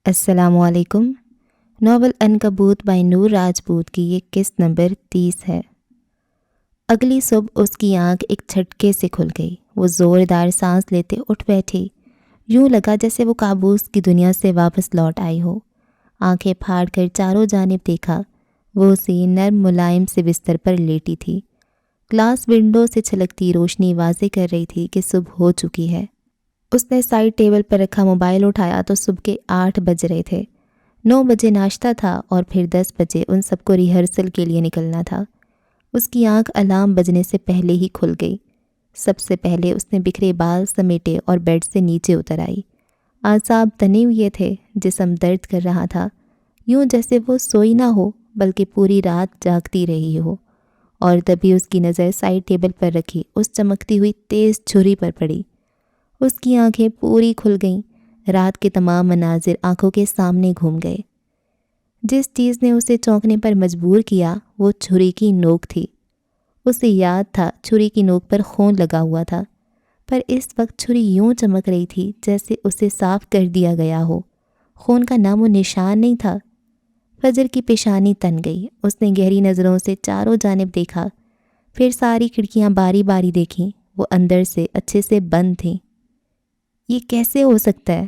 السلام علیکم۔ Novel عنکبوت by نور راجپوت کی یہ قسط نمبر 30 ہے۔ اگلی صبح اس کی آنکھ ایک جھٹکے سے کھل گئی۔ وہ زوردار سانس لیتے اٹھ بیٹھی۔ یوں لگا جیسے وہ کابوس کی دنیا سے واپس لوٹ آئی ہو۔ آنکھیں پھاڑ کر چاروں جانب دیکھا۔ وہ اسی نرم ملائم سے بستر پر لیٹی تھی۔ گلاس ونڈو سے چھلکتی روشنی واضح کر رہی تھی کہ صبح ہو چکی ہے۔ اس نے سائڈ ٹیبل پر رکھا موبائل اٹھایا تو صبح کے 8 بج رہے تھے۔ 9 بجے ناشتہ تھا اور پھر 10 بجے ان سب کو ریہرسل کے لیے نکلنا تھا۔ اس کی آنکھ الارم بجنے سے پہلے ہی کھل گئی۔ سب سے پہلے اس نے بکھرے بال سمیٹے اور بیڈ سے نیچے اتر آئی۔ اعصاب تنے ہوئے تھے، جسم درد کر رہا تھا، یوں جیسے وہ سوئی نہ ہو بلکہ پوری رات جاگتی رہی ہو۔ اور تبھی اس کی نظر سائڈ ٹیبل پر رکھی اس چمکتی ہوئی تیز چھری پر پڑی۔ اس کی آنکھیں پوری کھل گئیں۔ رات کے تمام مناظر آنکھوں کے سامنے گھوم گئے۔ جس چیز نے اسے چونکنے پر مجبور کیا وہ چھری کی نوک تھی۔ اسے یاد تھا چھری کی نوک پر خون لگا ہوا تھا، پر اس وقت چھری یوں چمک رہی تھی جیسے اسے صاف کر دیا گیا ہو۔ خون کا نام و نشان نہیں تھا۔ فجر کی پیشانی تن گئی۔ اس نے گہری نظروں سے چاروں جانب دیکھا، پھر ساری کھڑکیاں باری باری دیکھیں۔ وہ اندر سے اچھے سے بند تھیں۔ یہ کیسے ہو سکتا ہے؟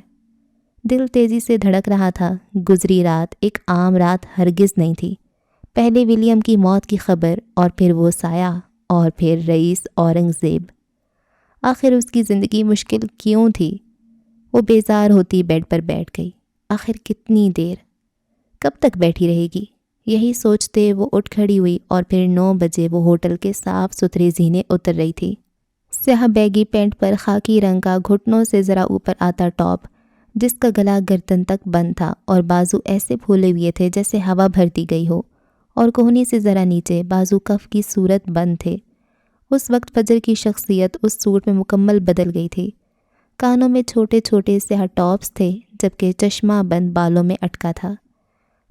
دل تیزی سے دھڑک رہا تھا۔ گزری رات ایک عام رات ہرگز نہیں تھی۔ پہلے ولیم کی موت کی خبر، اور پھر وہ سایہ، اور پھر رئیس اورنگزیب۔ آخر اس کی زندگی مشکل کیوں تھی؟ وہ بیزار ہوتی بیڈ پر بیٹھ گئی۔ آخر کتنی دیر؟ کب تک بیٹھی رہے گی؟ یہی سوچتے وہ اٹھ کھڑی ہوئی اور پھر 9 بجے وہ ہوٹل کے صاف ستھرے زینے اتر رہی تھی۔ سیاہ بیگی پینٹ پر خاکی رنگ کا گھٹنوں سے ذرا اوپر آتا ٹاپ، جس کا گلا گردن تک بند تھا اور بازو ایسے پھولے ہوئے تھے جیسے ہوا بھر دی گئی ہو، اور کوہنی سے ذرا نیچے بازو کف کی صورت بند تھے۔ اس وقت فجر کی شخصیت اس سوٹ میں مکمل بدل گئی تھی۔ کانوں میں چھوٹے چھوٹے سیاہ ٹاپس تھے، جبکہ چشمہ بند بالوں میں اٹکا تھا۔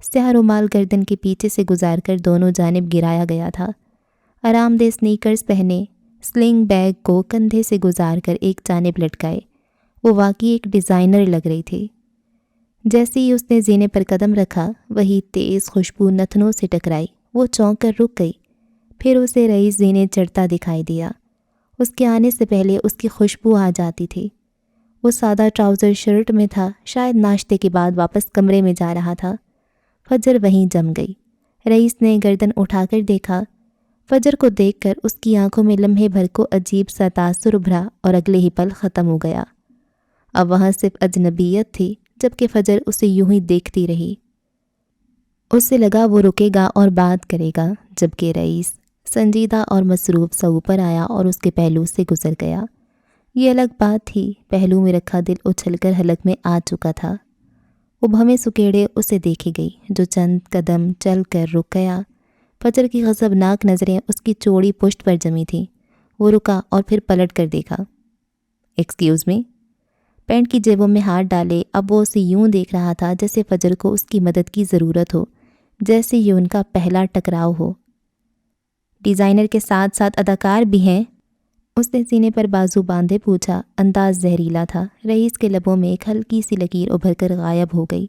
سیاہ رومال گردن کے پیچھے سے گزار کر دونوں جانب گرایا گیا تھا۔ آرام دہ سنیکرز پہنے، سلنگ بیگ کو کندھے سے گزار کر ایک جانب لٹکائے، وہ واقعی ایک ڈیزائنر لگ رہی تھی۔ جیسے ہی اس نے زینے پر قدم رکھا، وہی تیز خوشبو نتنوں سے ٹکرائی۔ وہ چونک کر رک گئی۔ پھر اسے رئیس زینے چڑھتا دکھائی دیا۔ اس کے آنے سے پہلے اس کی خوشبو آ جاتی تھی۔ وہ سادہ ٹراؤزر شرٹ میں تھا، شاید ناشتے کے بعد واپس کمرے میں جا رہا تھا۔ فجر وہیں جم گئی۔ رئیس نے گردن اٹھا کر دیکھا۔ فجر کو دیکھ کر اس کی آنکھوں میں لمحے بھر کو عجیب سا تاثر ابھرا اور اگلے ہی پل ختم ہو گیا۔ اب وہاں صرف اجنبیت تھی، جبکہ فجر اسے یوں ہی دیکھتی رہی۔ اسے لگا وہ رکے گا اور بات کرے گا، جبکہ رئیس سنجیدہ اور مصروف سا اوپر آیا اور اس کے پہلو سے گزر گیا۔ یہ الگ بات تھی، پہلو میں رکھا دل اچھل کر حلق میں آ چکا تھا۔ وہ بھویں سکیڑے اسے دیکھی گئی، جو چند قدم چل کر رک گیا۔ فجر کی غضبناک نظریں اس کی چوڑی پشت پر جمی تھیں۔ وہ رکا اور پھر پلٹ کر دیکھا۔ Excuse me? پینٹ کی جیبوں میں ہاتھ ڈالے اب وہ اسے یوں دیکھ رہا تھا جیسے فجر کو اس کی مدد کی ضرورت ہو، جیسے یہ ان کا پہلا ٹکراؤ ہو۔ ڈیزائنر کے ساتھ ساتھ اداکار بھی ہیں؟ اس نے سینے پر بازو باندھے پوچھا۔ انداز زہریلا تھا۔ رئیس کے لبوں میں ایک ہلکی سی لکیر ابھر کر غائب ہو گئی۔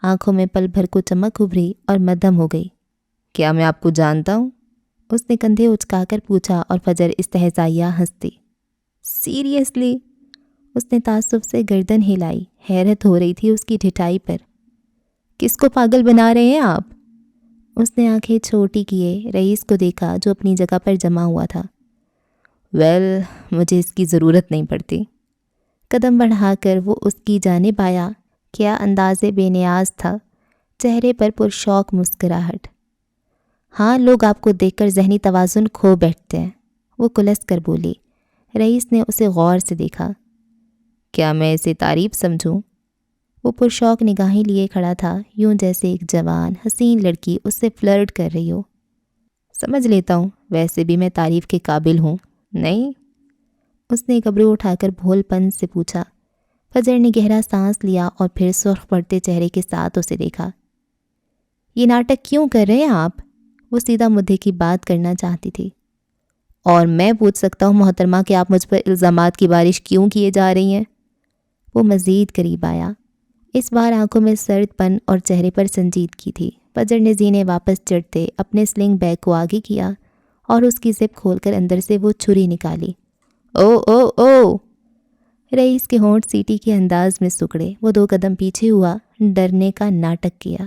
آنکھوں میں پل بھر کو چمک ابھری اور مدھم ہو گئی۔ کیا میں آپ کو جانتا ہوں؟ اس نے کندھے اچکا کر پوچھا اور فجر استہزائیہ ہنستی۔ سیریسلی؟ اس نے تعصب سے گردن ہلائی۔ حیرت ہو رہی تھی اس کی ڈھٹائی پر۔ کس کو پاگل بنا رہے ہیں آپ؟ اس نے آنکھیں چھوٹی کیے رئیس کو دیکھا جو اپنی جگہ پر جمع ہوا تھا۔ مجھے اس کی ضرورت نہیں پڑتی۔ قدم بڑھا کر وہ اس کی جانب آیا۔ کیا انداز بے نیاز تھا، چہرے پر پرشوق مسکراہٹ۔ ہاں، لوگ آپ کو دیکھ کر ذہنی توازن کھو بیٹھتے ہیں، وہ کلس کر بولی۔ رئیس نے اسے غور سے دیکھا۔ کیا میں اسے تعریف سمجھوں؟ وہ پرشوق نگاہیں لیے کھڑا تھا، یوں جیسے ایک جوان حسین لڑکی اس سے فلرٹ کر رہی ہو۔ سمجھ لیتا ہوں، ویسے بھی میں تعریف کے قابل ہوں، نہیں؟ اس نے گبرو اٹھا کر بھول پن سے پوچھا۔ فجر نے گہرا سانس لیا اور پھر سرخ پڑتے چہرے کے ساتھ اسے دیکھا۔ یہ ناٹک کیوں کر رہے ہیں آپ؟ وہ سیدھا مدعے کی بات کرنا چاہتی تھی۔ اور میں پوچھ سکتا ہوں محترمہ کہ آپ مجھ پر الزامات کی بارش کیوں کیے جا رہی ہیں؟ وہ مزید قریب آیا۔ اس بار آنکھوں میں سرد پن اور چہرے پر سنجیدگی تھی۔ فجر نے زینے واپس چڑھتے اپنے سلنگ بیگ کو آگے کیا اور اس کی زپ کھول کر اندر سے وہ چھری نکالی۔ او او او! رئیس کے ہونٹ سیٹی کے انداز میں سکڑے۔ وہ 2 قدم پیچھے ہوا، ڈرنے کا ناٹک کیا۔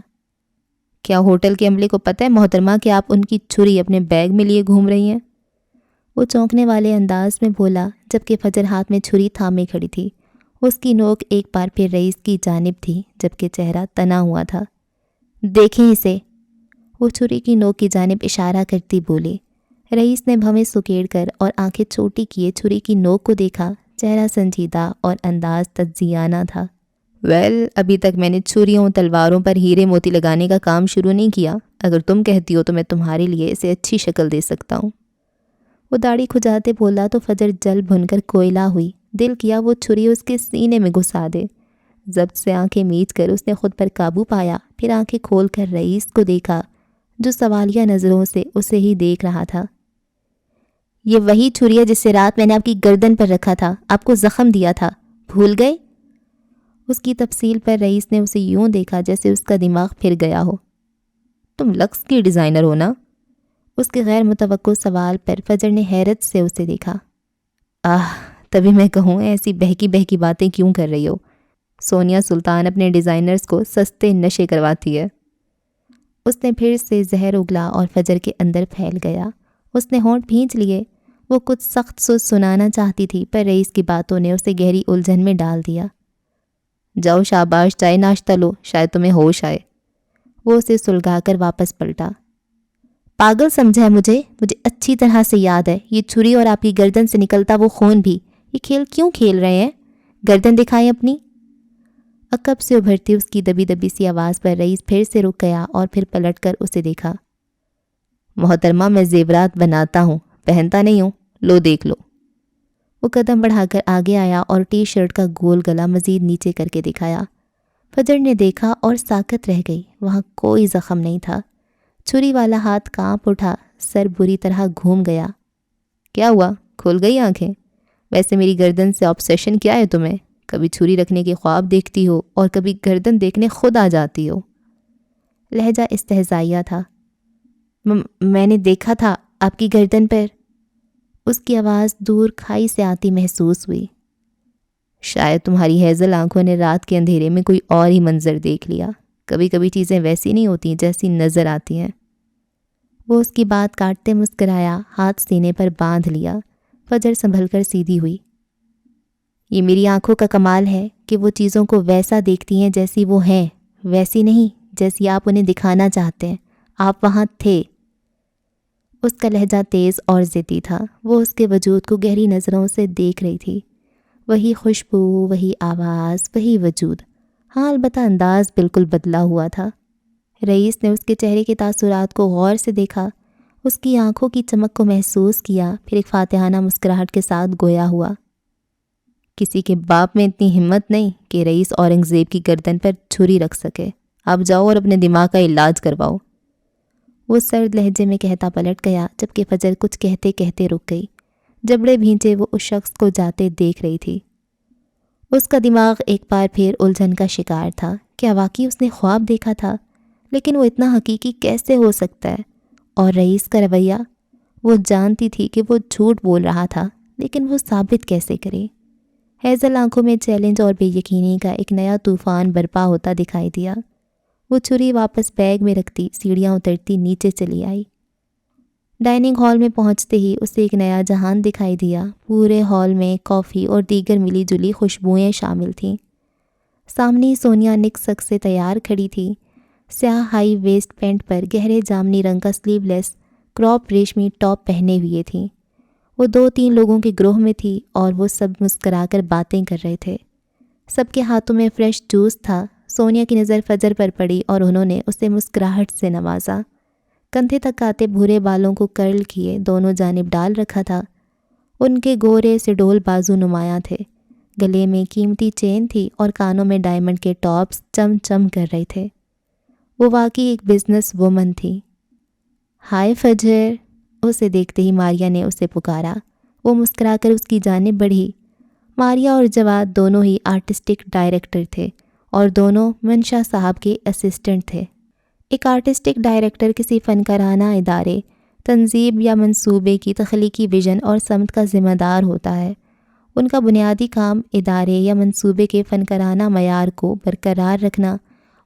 کیا ہوٹل کے عملے کو پتہ ہے محترمہ کہ آپ ان کی چھری اپنے بیگ میں لیے گھوم رہی ہیں؟ وہ چونکنے والے انداز میں بولا، جبکہ فجر ہاتھ میں چھری تھامے کھڑی تھی۔ اس کی نوک ایک بار پھر رئیس کی جانب تھی، جبکہ چہرہ تنا ہوا تھا۔ دیکھیں اسے، وہ چھری کی نوک کی جانب اشارہ کرتی بولی۔ رئیس نے بھویں سکیڑ کر اور آنکھیں چھوٹی کیے چھری کی نوک کو دیکھا۔ چہرہ سنجیدہ اور انداز تجزیانہ تھا۔ ابھی تک میں نے چھریوں تلواروں پر ہیرے موتی لگانے کا کام شروع نہیں کیا۔ اگر تم کہتی ہو تو میں تمہارے لیے اسے اچھی شکل دے سکتا ہوں۔ وہ داڑھی کھجاتے بولا تو فجر جل بھن کر کوئلہ ہوئی۔ دل کیا وہ چھری اس کے سینے میں گھسا دے۔ ضبط سے آنکھیں میچ کر اس نے خود پر قابو پایا، پھر آنکھیں کھول کر رئیس کو دیکھا جو سوالیہ نظروں سے اسے ہی دیکھ رہا تھا۔ یہ وہی چھری ہے جسے رات میں نے آپ کی گردن پر رکھا تھا، آپ کو زخم دیا تھا، بھول گئے؟ اس کی تفصیل پر رئیس نے اسے یوں دیکھا جیسے اس کا دماغ پھر گیا ہو۔ تم لکس کی ڈیزائنر ہو نا؟ اس کے غیر متوقع سوال پر فجر نے حیرت سے اسے دیکھا۔ تبھی میں کہوں ایسی بہکی بہکی باتیں کیوں کر رہی ہو؟ سونیا سلطان اپنے ڈیزائنرز کو سستے نشے کرواتی ہے۔ اس نے پھر سے زہر اگلا اور فجر کے اندر پھیل گیا۔ اس نے ہونٹ بھینچ لیے۔ وہ کچھ سخت سنانا چاہتی تھی پر رئیس کی باتوں نے اسے گہری الجھن میں ڈال دیا۔ جاؤ شاباش، چائے ناشتہ لو، شاید تمہیں ہوش آئے۔ وہ اسے سلگا کر واپس پلٹا۔ پاگل سمجھا ہے مجھے اچھی طرح سے یاد ہے، یہ چھری اور آپ کی گردن سے نکلتا وہ خون بھی۔ یہ کھیل کیوں کھیل رہے ہیں؟ گردن دکھائیں اپنی۔ عقب سے ابھرتی اس کی دبی دبی سی آواز پر رئیس پھر سے رک گیا اور پھر پلٹ کر اسے دیکھا۔ محترمہ میں زیورات بناتا ہوں، پہنتا نہیں ہوں، لو دیکھ لو۔ وہ قدم بڑھا کر آگے آیا اور ٹی شرٹ کا گول گلا مزید نیچے کر کے دکھایا۔ فجر نے دیکھا اور ساکت رہ گئی۔ وہاں کوئی زخم نہیں تھا۔ چھری والا ہاتھ کانپ اٹھا، سر بری طرح گھوم گیا۔ کیا ہوا؟ کھل گئی آنکھیں؟ ویسے میری گردن سے آبسیشن کیا ہے تمہیں؟ کبھی چھری رکھنے کے خواب دیکھتی ہو اور کبھی گردن دیکھنے خود آ جاتی ہو۔ لہجہ استہزائیہ تھا۔ میں نے دیکھا تھا آپ کی گردن پر۔ اس کی آواز دور کھائی سے آتی محسوس ہوئی۔ شاید تمہاری ہیزل آنکھوں نے رات کے اندھیرے میں کوئی اور ہی منظر دیکھ لیا۔ کبھی کبھی چیزیں ویسی نہیں ہوتی جیسی نظر آتی ہیں۔ وہ اس کی بات کاٹتے مسکرایا، ہاتھ سینے پر باندھ لیا۔ فجر سنبھل کر سیدھی ہوئی۔ یہ میری آنکھوں کا کمال ہے کہ وہ چیزوں کو ویسا دیکھتی ہیں جیسی وہ ہیں، ویسی نہیں جیسی آپ انہیں دکھانا چاہتے ہیں۔ آپ وہاں تھے۔ اس کا لہجہ تیز اور ضدی تھا۔ وہ اس کے وجود کو گہری نظروں سے دیکھ رہی تھی۔ وہی خوشبو، وہی آواز، وہی وجود۔ ہاں البتہ انداز بالکل بدلا ہوا تھا۔ رئیس نے اس کے چہرے کے تاثرات کو غور سے دیکھا، اس کی آنکھوں کی چمک کو محسوس کیا، پھر ایک فاتحانہ مسکراہٹ کے ساتھ گویا ہوا۔ کسی کے باپ میں اتنی ہمت نہیں کہ رئیس اورنگزیب کی گردن پر چھری رکھ سکے۔ آپ جاؤ اور اپنے دماغ کا علاج کرواؤ۔ وہ سرد لہجے میں کہتا پلٹ گیا، جبکہ فجر کچھ کہتے کہتے رک گئی۔ جبڑے بھینچے وہ اس شخص کو جاتے دیکھ رہی تھی۔ اس کا دماغ ایک بار پھر الجھن کا شکار تھا۔ کیا واقعی اس نے خواب دیکھا تھا؟ لیکن وہ اتنا حقیقی کیسے ہو سکتا ہے؟ اور رئیس کا رویہ؟ وہ جانتی تھی کہ وہ جھوٹ بول رہا تھا، لیکن وہ ثابت کیسے کرے؟ ہیزل آنکھوں میں چیلنج اور بے یقینی کا ایک نیا طوفان برپا ہوتا دکھائی دیا۔ وہ چھری واپس بیگ میں رکھتی سیڑھیاں اترتی نیچے چلی آئی۔ ڈائننگ ہال میں پہنچتے ہی اسے ایک نیا جہان دکھائی دیا۔ پورے ہال میں کافی اور دیگر ملی جلی خوشبوئیں شامل تھیں۔ سامنے سونیا نک سک سے تیار کھڑی تھی۔ سیاہ ہائی ویسٹ پینٹ پر گہرے جامنی رنگ کا سلیو لیس کراپ ریشمی ٹاپ پہنے ہوئے تھی۔ وہ 2-3 لوگوں کے گروہ میں تھی اور وہ سب مسکرا کر باتیں کر رہے تھے۔ سب کے ہاتھوں میں فریش جوس تھا۔ سونیا کی نظر فجر پر پڑی اور انہوں نے اسے مسکراہٹ سے نوازا۔ کندھے تک آتے بھورے بالوں کو کرل کیے دونوں جانب ڈال رکھا تھا۔ ان کے گورے سے ڈول بازو نمایاں تھے۔ گلے میں قیمتی چین تھی اور کانوں میں ڈائمنڈ کے ٹاپس چم چم کر رہے تھے۔ وہ واقعی ایک بزنس وومن تھی۔ ہائے فجر! اسے دیکھتے ہی ماریا نے اسے پکارا۔ وہ مسکرا کر اس کی جانب بڑھی۔ ماریا اور جواد دونوں ہی آرٹسٹک ڈائریکٹر تھے اور دونوں منشا صاحب کے اسسٹنٹ تھے۔ ایک آرٹسٹک ڈائریکٹر کسی فنکارانہ ادارے، تنظیم یا منصوبے کی تخلیقی ویژن اور سمت کا ذمہ دار ہوتا ہے۔ ان کا بنیادی کام ادارے یا منصوبے کے فنکارانہ معیار کو برقرار رکھنا،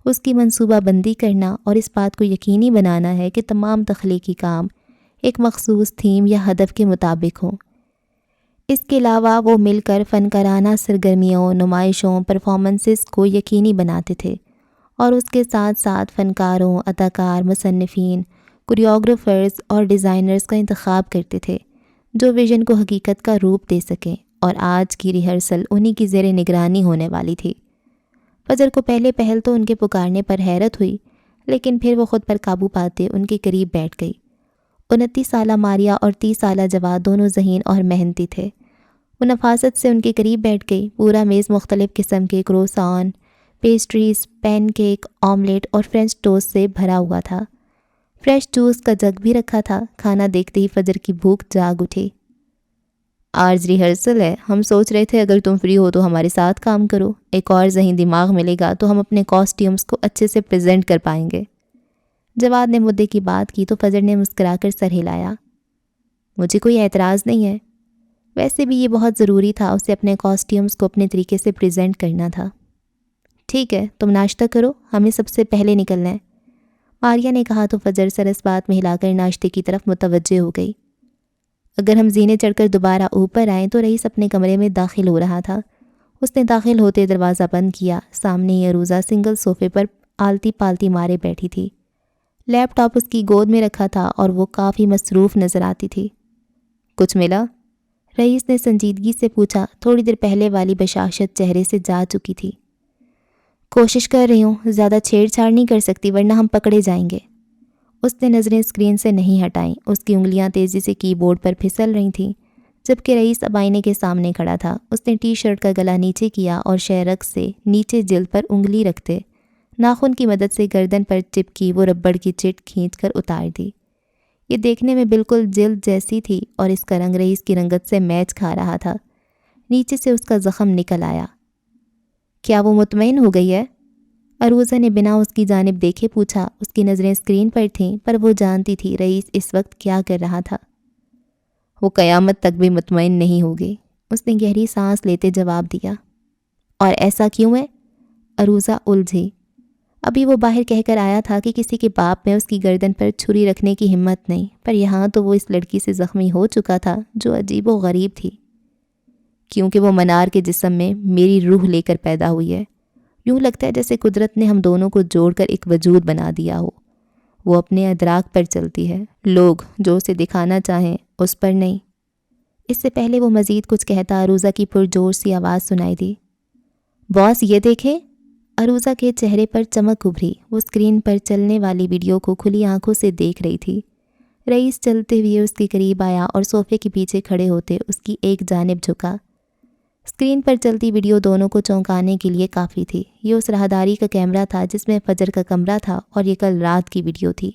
اس کی منصوبہ بندی کرنا اور اس بات کو یقینی بنانا ہے کہ تمام تخلیقی کام ایک مخصوص تھیم یا ہدف کے مطابق ہوں۔ اس کے علاوہ وہ مل کر فنکارانہ سرگرمیوں، نمائشوں، پرفارمنسز کو یقینی بناتے تھے اور اس کے ساتھ ساتھ فنکاروں، اداکار، مصنفین، کوریوگرافرز اور ڈیزائنرز کا انتخاب کرتے تھے جو ویژن کو حقیقت کا روپ دے سکیں، اور آج کی ریہرسل انہی کی زیر نگرانی ہونے والی تھی۔ فجر کو پہلے پہل تو ان کے پکارنے پر حیرت ہوئی، لیکن پھر وہ خود پر قابو پاتے ان کے قریب بیٹھ گئی۔ 29 سالہ ماریا اور 30 سالہ جواد دونوں ذہین اور محنتی تھے۔ وہ نفاست سے ان کے قریب بیٹھ گئی۔ پورا میز مختلف قسم کے کروسان، پیسٹریز، پین کیک، آملیٹ اور فرینچ ٹوسٹ سے بھرا ہوا تھا۔ فریش جوس کا جگ بھی رکھا تھا۔ کھانا دیکھتے ہی فجر کی بھوک جاگ اٹھی۔ آج ریہرسل ہے، ہم سوچ رہے تھے اگر تم فری ہو تو ہمارے ساتھ کام کرو، ایک اور ذہین دماغ ملے گا تو ہم اپنے کاسٹیومز کو اچھے سے پریزنٹ کر پائیں گے۔ جواد نے مدعے کی بات کی تو فجر نے مسکرا کر سر ہلایا۔ مجھے کوئی اعتراض نہیں ہے، ویسے بھی یہ بہت ضروری تھا، اسے اپنے کاسٹیومز کو اپنے طریقے سے پریزنٹ کرنا تھا۔ ٹھیک ہے، تم ناشتہ کرو، ہمیں سب سے پہلے نکلنا ہے، ماریا نے کہا تو فجر سر اس بات میں ہلا کر ناشتے کی طرف متوجہ ہو گئی۔ اگر ہم زینے چڑھ کر دوبارہ اوپر آئیں تو رئیس اپنے کمرے میں داخل ہو رہا تھا۔ اس نے داخل ہوتے دروازہ بند کیا۔ سامنے ہی عروضہ سنگل صوفے پر آلتی پالتی مارے بیٹھی تھی۔ لیپ ٹاپ اس کی گود میں رکھا تھا اور وہ کافی مصروف نظر آتی تھی۔ کچھ ملا؟ رئیس نے سنجیدگی سے پوچھا۔ تھوڑی دیر پہلے والی بشاشت چہرے سے جا چکی تھی۔ کوشش کر رہی ہوں، زیادہ چھیڑ چھاڑ نہیں کر سکتی ورنہ ہم پکڑے جائیں گے۔ اس نے نظریں اسکرین سے نہیں ہٹائیں۔ اس کی انگلیاں تیزی سے کی بورڈ پر پھسل رہی تھیں، جبکہ رئیس اب آئینے کے سامنے کھڑا تھا۔ اس نے ٹی شرٹ کا گلا نیچے کیا اور شہرک سے نیچے جلد پر انگلی رکھتے ناخن کی مدد سے گردن پر چپکی وہ ربڑ کی چٹ کھینچ کر اتار دی۔ یہ دیکھنے میں بالکل جلد جیسی تھی اور اس کا رنگ رئیس کی رنگت سے میچ کھا رہا تھا۔ نیچے سے اس کا زخم نکل آیا۔ کیا وہ مطمئن ہو گئی ہے؟ عروضہ نے بنا اس کی جانب دیکھے پوچھا۔ اس کی نظریں اسکرین پر تھیں، پر وہ جانتی تھی رئیس اس وقت کیا کر رہا تھا۔ وہ قیامت تک بھی مطمئن نہیں ہوگی، اس نے گہری سانس لیتے جواب دیا۔ اور ایسا کیوں ہے؟ عروضہ الجھی۔ ابھی وہ باہر کہہ کر آیا تھا کہ کسی کے باپ میں اس کی گردن پر چھری رکھنے کی ہمت نہیں، پر یہاں تو وہ اس لڑکی سے زخمی ہو چکا تھا جو عجیب و غریب تھی۔ کیونکہ وہ منار کے جسم میں میری روح لے کر پیدا ہوئی ہے۔ یوں لگتا ہے جیسے قدرت نے ہم دونوں کو جوڑ کر ایک وجود بنا دیا ہو۔ وہ اپنے ادراک پر چلتی ہے، لوگ جو اسے دکھانا چاہیں اس پر نہیں۔ اس سے پہلے وہ مزید کچھ کہتا عروضہ کی پرجوش سی آواز سنائی دی۔ باس یہ دیکھیں۔ عروضہ کے چہرے پر چمک ابھری۔ وہ اسکرین پر چلنے والی ویڈیو کو کھلی آنکھوں سے دیکھ رہی تھی۔ رئیس چلتے ہوئے اس کے قریب آیا اور صوفے کے پیچھے کھڑے ہوتے اس کی ایک جانب جھکا۔ اسکرین پر چلتی ویڈیو دونوں کو چونکانے کے لیے کافی تھی۔ یہ اس راہداری کا کیمرہ تھا جس میں فجر کا کمرہ تھا اور یہ کل رات کی ویڈیو تھی۔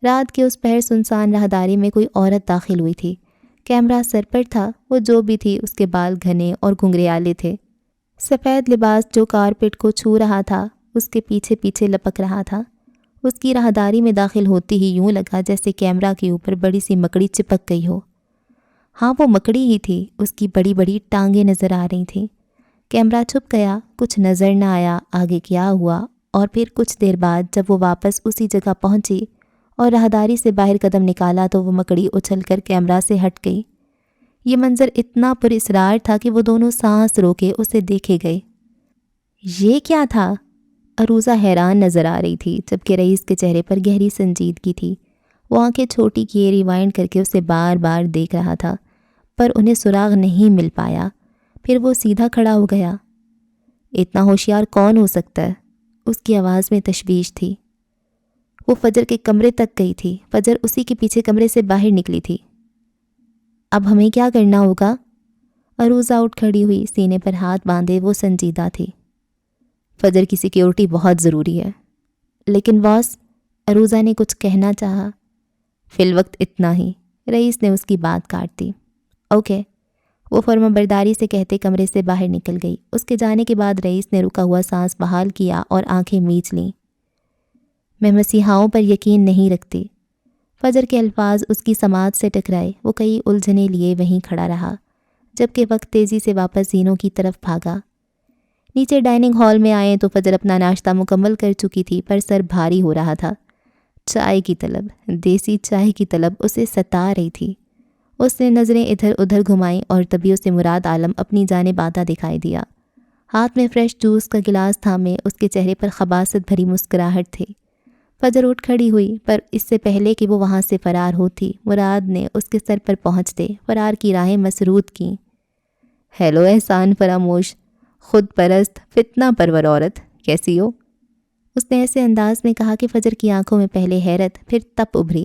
رات کے اس پہر سنسان راہداری میں کوئی عورت داخل ہوئی تھی۔ کیمرہ سر پر تھا۔ وہ جو بھی تھی اس کے بال گھنے اور گھنگریالے تھے۔ سفید لباس جو کارپیٹ کو چھو رہا تھا اس کے پیچھے پیچھے لپک رہا تھا۔ اس کی راہداری میں داخل ہوتی ہی یوں لگا جیسے کیمرہ کے اوپر بڑی سی مکڑی چپک گئی ہو۔ ہاں وہ مکڑی ہی تھی، اس کی بڑی بڑی ٹانگیں نظر آ رہی تھیں۔ کیمرہ چھپ گیا، کچھ نظر نہ آیا آگے کیا ہوا، اور پھر کچھ دیر بعد جب وہ واپس اسی جگہ پہنچی اور راہداری سے باہر قدم نکالا تو وہ مکڑی اچھل کر کیمرہ سے ہٹ گئی۔ یہ منظر اتنا پر اسرار تھا کہ وہ دونوں سانس روکے اسے دیکھے گئے۔ یہ کیا تھا؟ عروضہ حیران نظر آ رہی تھی، جبکہ رئیس کے چہرے پر گہری سنجیدگی تھی۔ وہ آنکھیں چھوٹی کیے ریوائنڈ کر کے اسے بار بار دیکھ رہا تھا، پر انہیں سراغ نہیں مل پایا۔ پھر وہ سیدھا کھڑا ہو گیا۔ اتنا ہوشیار کون ہو سکتا ہے؟ اس کی آواز میں تشویش تھی۔ وہ فجر کے کمرے تک گئی تھی۔ فجر اسی کے پیچھے کمرے سے باہر نکلی تھی۔ اب ہمیں کیا کرنا ہوگا؟ عروضہ اٹھ کھڑی ہوئی، سینے پر ہاتھ باندھے وہ سنجیدہ تھی۔ فجر کی سیکیورٹی بہت ضروری ہے۔ لیکن باس، عروضہ نے کچھ کہنا چاہا۔ فی الوقت اتنا ہی، رئیس نے اس کی بات کاٹ دی۔ اوکے، وہ فرما برداری سے کہتے کمرے سے باہر نکل گئی۔ اس کے جانے کے بعد رئیس نے رکا ہوا سانس بحال کیا اور آنکھیں میچ لیں۔ میں مسیحاؤں پر یقین نہیں رکھتی۔ فجر کے الفاظ اس کی سماعت سے ٹکرائے۔ وہ کئی الجھنے لیے وہیں کھڑا رہا، جبکہ وقت تیزی سے واپس زینوں کی طرف بھاگا۔ نیچے ڈائننگ ہال میں آئے تو فجر اپنا ناشتہ مکمل کر چکی تھی، پر سر بھاری ہو رہا تھا۔ چائے کی طلب، دیسی چائے کی طلب اسے ستا رہی تھی۔ اس نے نظریں ادھر ادھر گھمائیں اور تبھی اسے مراد عالم اپنی جانب آتا دکھائی دیا۔ ہاتھ میں فریش جوس کا گلاس تھامے اس کے چہرے پر خباثت بھری مسکراہٹ تھی۔ فجر اٹھ کھڑی ہوئی، پر اس سے پہلے کہ وہ وہاں سے فرار ہوتی، مراد نے اس کے سر پر پہنچتے فرار کی راہیں مسرود کیں۔ ہیلو احسان فراموش، خود پرست، فتنہ پرور عورت، کیسی ہو؟ اس نے ایسے انداز میں کہا کہ فجر کی آنکھوں میں پہلے حیرت پھر تپ ابھری۔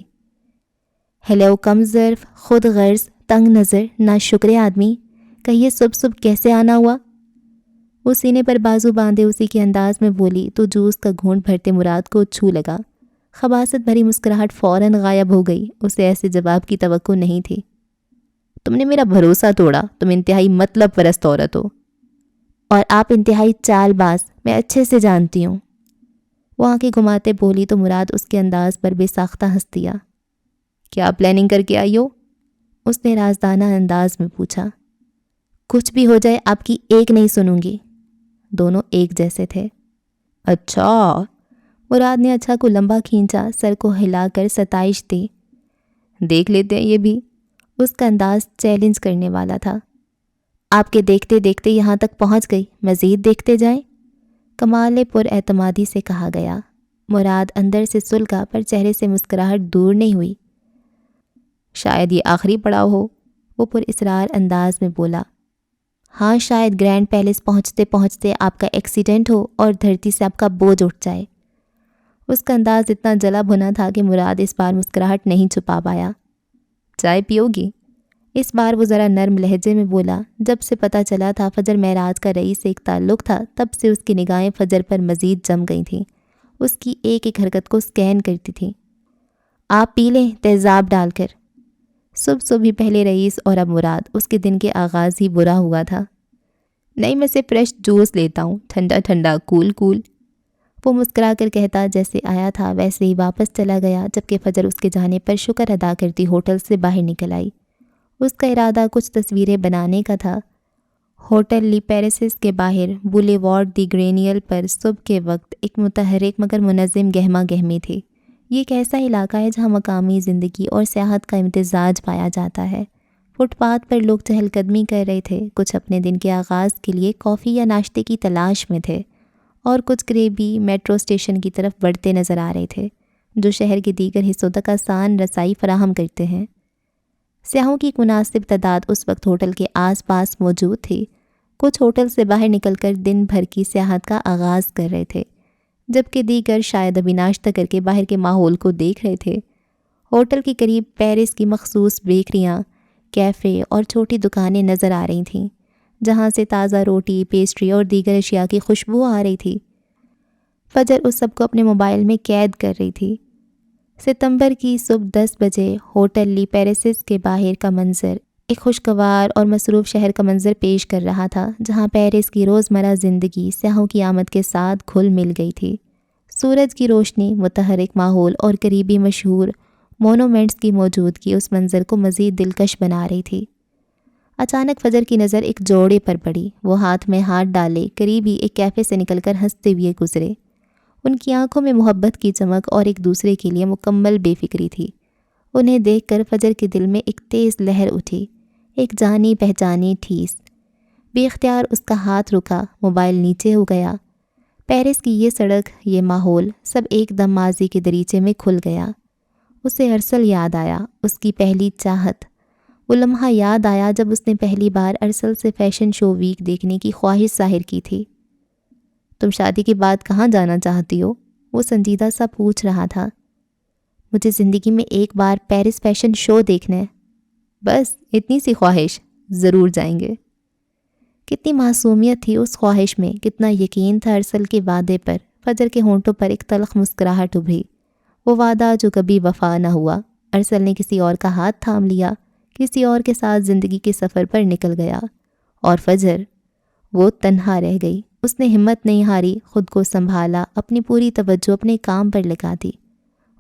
ہیلو کم ظرف، خود غرض، تنگ نظر، ناشکر آدمی، کہیے صبح صبح کیسے آنا ہوا؟ وہ سینے پر بازو باندھے اسی کے انداز میں بولی تو جوس کا گھونٹ بھرتے مراد کو چھو لگا۔ خباثت بھری مسکراہٹ فوراً غائب ہو گئی۔ اسے ایسے جواب کی توقع نہیں تھی۔ تم نے میرا بھروسہ توڑا، تم انتہائی مطلب پرست عورت ہو، اور آپ انتہائی چال باز، میں اچھے سے جانتی ہوں۔ وہ آنکھیں گھماتے بولی تو مراد اس کے انداز پر بے ساختہ ہنس دیا۔ کیا پلاننگ کر کے آئی ہو؟ اس نے رازدانہ انداز میں پوچھا۔ کچھ بھی ہو جائے آپ کی ایک نہیں سنوں گی۔ دونوں ایک جیسے تھے۔ اچھا، مراد نے اچھا کو لمبا کھینچا، سر کو ہلا کر ستائش دی۔ دیکھ لیتے ہیں یہ بھی۔ اس کا انداز چیلنج کرنے والا تھا۔ آپ کے دیکھتے دیکھتے یہاں تک پہنچ گئی، مزید دیکھتے جائیں؟ کمال پر اعتمادی سے کہا گیا۔ مراد اندر سے سلگا، پر چہرے سے مسکراہٹ دور نہیں ہوئی۔ شاید یہ آخری پڑاؤ ہو، وہ پر اصرار انداز میں بولا۔ ہاں، شاید گرینڈ پیلس پہنچتے پہنچتے آپ کا ایکسیڈنٹ ہو اور دھرتی سے آپ کا بوجھ اٹھ جائے۔ اس کا انداز اتنا جلا بھنا تھا کہ مراد اس بار مسکراہٹ نہیں چھپا پایا۔ چائے پیو گی؟ اس بار وہ ذرا نرم لہجے میں بولا۔ جب سے پتہ چلا تھا فجر معراج کا رئیس سے ایک تعلق تھا، تب سے اس کی نگاہیں فجر پر مزید جم گئی تھیں۔ اس کی ایک ایک حرکت کو سکین کرتی تھیں۔ آپ پی لیں تیزاب ڈال کر۔ صبح ہی پہلے رئیس اور اب مراد، اس کے دن کے آغاز ہی برا ہوا تھا۔ نہیں، میں سے فریش جوس لیتا ہوں، ٹھنڈا ٹھنڈا، کول کول۔ وہ مسکرا کر کہتا جیسے آیا تھا ویسے ہی واپس چلا گیا، جبکہ فجر اس کے جانے پر شکر ادا کرتی ہوٹل سے باہر نکل آئی۔ اس کا ارادہ کچھ تصویریں بنانے کا تھا۔ ہوٹل لی پیرسس کے باہر بولی وارڈ دی گرینیل پر صبح کے وقت ایک متحرک مگر منظم گہما گہمی تھی۔ یہ ایک ایسا علاقہ ہے جہاں مقامی زندگی اور سیاحت کا امتزاج پایا جاتا ہے۔ فٹ پاتھ پر لوگ چہل قدمی کر رہے تھے، کچھ اپنے دن کے آغاز کے لیے کافی یا ناشتے کی تلاش میں تھے، اور کچھ قریبی میٹرو اسٹیشن کی طرف بڑھتے نظر آ رہے تھے، جو شہر کے دیگر حصوں تک آسان رسائی فراہم کرتے ہیں۔ سیاحوں کی ایک مناسب تعداد اس وقت ہوٹل کے آس پاس موجود تھی۔ کچھ ہوٹل سے باہر نکل کر دن بھر کی سیاحت کا آغاز کر رہے تھے، جبکہ دیگر شاید ابھی ناشتہ کر کے باہر کے ماحول کو دیکھ رہے تھے۔ ہوٹل کے قریب پیرس کی مخصوص بیکریاں، کیفے اور چھوٹی دکانیں نظر آ رہی تھیں، جہاں سے تازہ روٹی، پیسٹری اور دیگر اشیاء کی خوشبو آ رہی تھی۔ فجر اس سب کو اپنے موبائل میں قید کر رہی تھی۔ ستمبر کی صبح 10 بجے ہوٹل لی پیرسس کے باہر کا منظر ایک خوشگوار اور مصروف شہر کا منظر پیش کر رہا تھا، جہاں پیرس کی روزمرہ زندگی سیاحوں کی آمد کے ساتھ گھل مل گئی تھی۔ سورج کی روشنی، متحرک ماحول اور قریبی مشہور مونومنٹس کی موجودگی اس منظر کو مزید دلکش بنا رہی تھی۔ اچانک فجر کی نظر ایک جوڑے پر پڑی۔ وہ ہاتھ میں ہاتھ ڈالے قریبی ایک کیفے سے نکل کر ہنستے ہوئے گزرے۔ ان کی آنکھوں میں محبت کی چمک اور ایک دوسرے کے لیے مکمل بے فکری تھی۔ انہیں دیکھ کر فجر کے دل میں ایک تیز لہر اٹھی، ایک جانی پہچانی ٹھیس۔ بے اختیار اس کا ہاتھ رکا، موبائل نیچے ہو گیا۔ پیرس کی یہ سڑک، یہ ماحول، سب ایک دم ماضی کے دریچے میں کھل گیا۔ اسے ارسل یاد آیا، اس کی پہلی چاہت۔ وہ لمحہ یاد آیا جب اس نے پہلی بار ارسل سے فیشن شو ویک دیکھنے کی خواہش ظاہر کی تھی۔ تم شادی کے بعد کہاں جانا چاہتی ہو؟ وہ سنجیدہ سا پوچھ رہا تھا۔ مجھے زندگی میں ایک بار پیرس فیشن شو دیکھنا ہے، بس اتنی سی خواہش، ضرور جائیں گے۔ کتنی معصومیت تھی اس خواہش میں، کتنا یقین تھا ارسل کے وعدے پر۔ فجر کے ہونٹوں پر ایک تلخ مسکراہٹ ابھری۔ وہ وعدہ جو کبھی وفا نہ ہوا۔ ارسل نے کسی اور کا ہاتھ تھام لیا، کسی اور کے ساتھ زندگی کے سفر پر نکل گیا۔ اور فجر، وہ تنہا رہ گئی۔ اس نے ہمت نہیں ہاری، خود کو سنبھالا، اپنی پوری توجہ اپنے کام پر لگا دی۔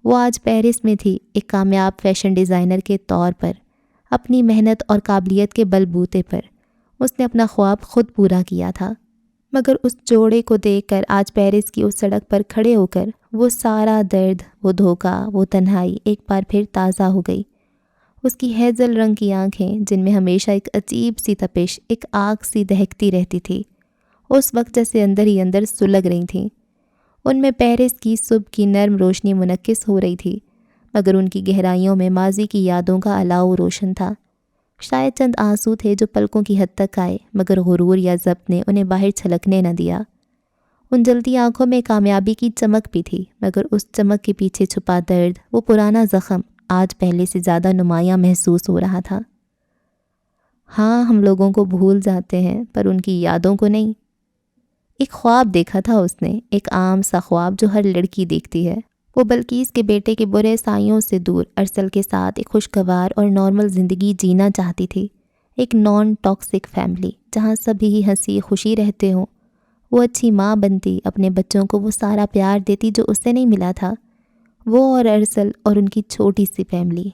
وہ آج پیرس میں تھی، ایک کامیاب فیشن ڈیزائنر کے طور پر۔ اپنی محنت اور قابلیت کے بل بوتے پر اس نے اپنا خواب خود پورا کیا تھا۔ مگر اس جوڑے کو دیکھ کر آج پیرس کی اس سڑک پر کھڑے ہو کر وہ سارا درد، وہ دھوکہ، وہ تنہائی ایک بار پھر تازہ ہو گئی۔ اس کی ہیزل رنگ کی آنکھیں، جن میں ہمیشہ ایک عجیب سی تپش، ایک آگ سی دہکتی رہتی تھی، اس وقت جیسے اندر ہی اندر سلگ رہی تھیں۔ ان میں پیرس کی صبح کی نرم روشنی منعکس ہو رہی تھی، مگر ان کی گہرائیوں میں ماضی کی یادوں کا الاؤ روشن تھا۔ شاید چند آنسو تھے جو پلکوں کی حد تک آئے، مگر غرور یا ضبط نے انہیں باہر چھلکنے نہ دیا۔ ان جلتی آنکھوں میں کامیابی کی چمک بھی تھی، مگر اس چمک کے پیچھے چھپا درد، وہ پرانا زخم، آج پہلے سے زیادہ نمایاں محسوس ہو رہا تھا۔ ہاں، ہم لوگوں کو بھول جاتے ہیں، پر ان کی یادوں کو نہیں۔ ایک خواب دیکھا تھا اس نے، ایک عام سا خواب جو ہر لڑکی دیکھتی ہے۔ وہ بلقیس کے بیٹے کے برے سائیوں سے دور ارسل کے ساتھ ایک خوشگوار اور نارمل زندگی جینا چاہتی تھی، ایک نان ٹاکسک فیملی جہاں سبھی ہی ہنسی خوشی رہتے ہوں۔ وہ اچھی ماں بنتی، اپنے بچوں کو وہ سارا پیار دیتی جو اسے نہیں ملا تھا۔ وہ اور ارسل اور ان کی چھوٹی سی فیملی،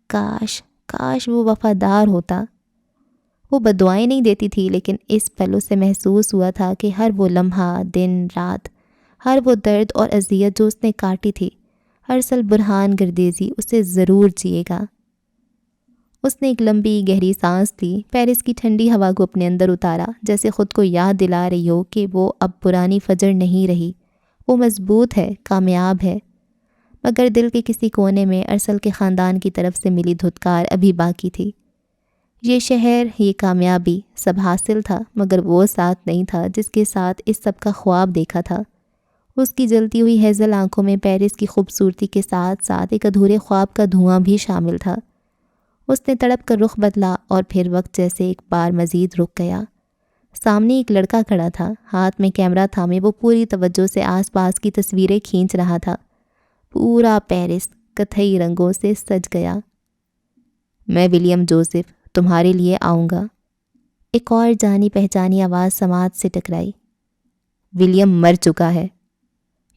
کاش وہ وفادار ہوتا۔ وہ بددعائیں نہیں دیتی تھی، لیکن اس پل اسے محسوس ہوا تھا کہ ہر وہ لمحہ، دن رات، ہر وہ درد اور اذیت جو اس نے کاٹی تھی، ارسل برہان گردیزی اسے ضرور جیے گا۔ اس نے ایک لمبی گہری سانس لی، پیرس کی ٹھنڈی ہوا کو اپنے اندر اتارا، جیسے خود کو یاد دلا رہی ہو کہ وہ اب پرانی فجر نہیں رہی، وہ مضبوط ہے، کامیاب ہے۔ مگر دل کے کسی کونے میں ارسل کے خاندان کی طرف سے ملی دھتکار ابھی باقی تھی۔ یہ شہر، یہ کامیابی، سب حاصل تھا، مگر وہ ساتھ نہیں تھا جس کے ساتھ اس سب کا خواب دیکھا تھا۔ اس کی جلتی ہوئی ہیزل آنکھوں میں پیرس کی خوبصورتی کے ساتھ ساتھ ایک ادھورے خواب کا دھواں بھی شامل تھا۔ اس نے تڑپ کر رخ بدلا، اور پھر وقت جیسے ایک بار مزید رک گیا۔ سامنے ایک لڑکا کھڑا تھا، ہاتھ میں کیمرہ تھامے وہ پوری توجہ سے آس پاس کی تصویریں کھینچ رہا تھا۔ پورا پیرس کتھئی رنگوں سے سج گیا۔ میں ولیم جوزف، تمہارے لیے آؤں گا، ایک اور جانی پہچانی آواز سماعت سے ٹکرائی۔ ولیم مر چکا ہے۔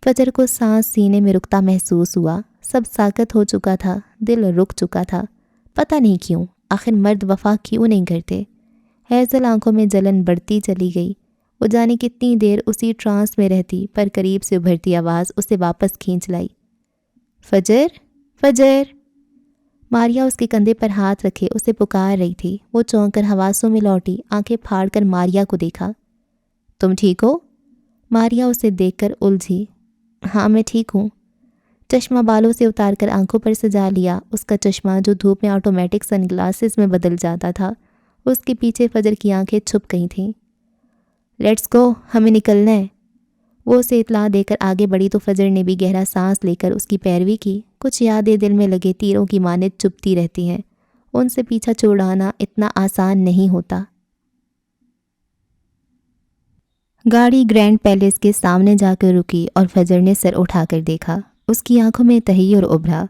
فجر کو سانس سینے میں رکتا محسوس ہوا، سب ساکت ہو چکا تھا، دل رک چکا تھا۔ پتہ نہیں کیوں، آخر مرد وفا کیوں نہیں کرتے؟ ہیزل آنکھوں میں جلن بڑھتی چلی گئی۔ وہ جانے کتنی دیر اسی ٹرانس میں رہتی، پر قریب سے ابھرتی آواز اسے واپس کھینچ لائی۔ فجر، فجر! ماریا اس کے کندھے پر ہاتھ رکھے اسے پکار رہی تھی۔ وہ چونک کر حواسوں میں لوٹی، آنکھیں پھاڑ کر ماریا کو دیکھا۔ تم ٹھیک ہو؟ ماریا اسے دیکھ کر الجھی۔ ہاں، میں ٹھیک ہوں۔ چشمہ بالوں سے اتار کر آنکھوں پر سجا لیا۔ اس کا چشمہ جو دھوپ میں آٹومیٹک سن گلاسز میں بدل جاتا تھا، اس کے پیچھے فجر کی آنکھیں چھپ گئی تھیں۔ لیٹس گو، ہمیں نکلنا ہے۔ وہ اسے اطلاع دے کر آگے بڑھی تو فجر نے بھی گہرا سانس لے کر اس کی پیروی کی۔ کچھ یادیں دل میں لگے تیروں کی مانند چبھتی رہتی ہیں، ان سے پیچھا چھڑانا اتنا آسان نہیں ہوتا۔ گاڑی گرینڈ پیلس کے سامنے جا کر رکی اور فجر نے سر اٹھا کر دیکھا۔ اس کی آنکھوں میں تحیر ابھرا۔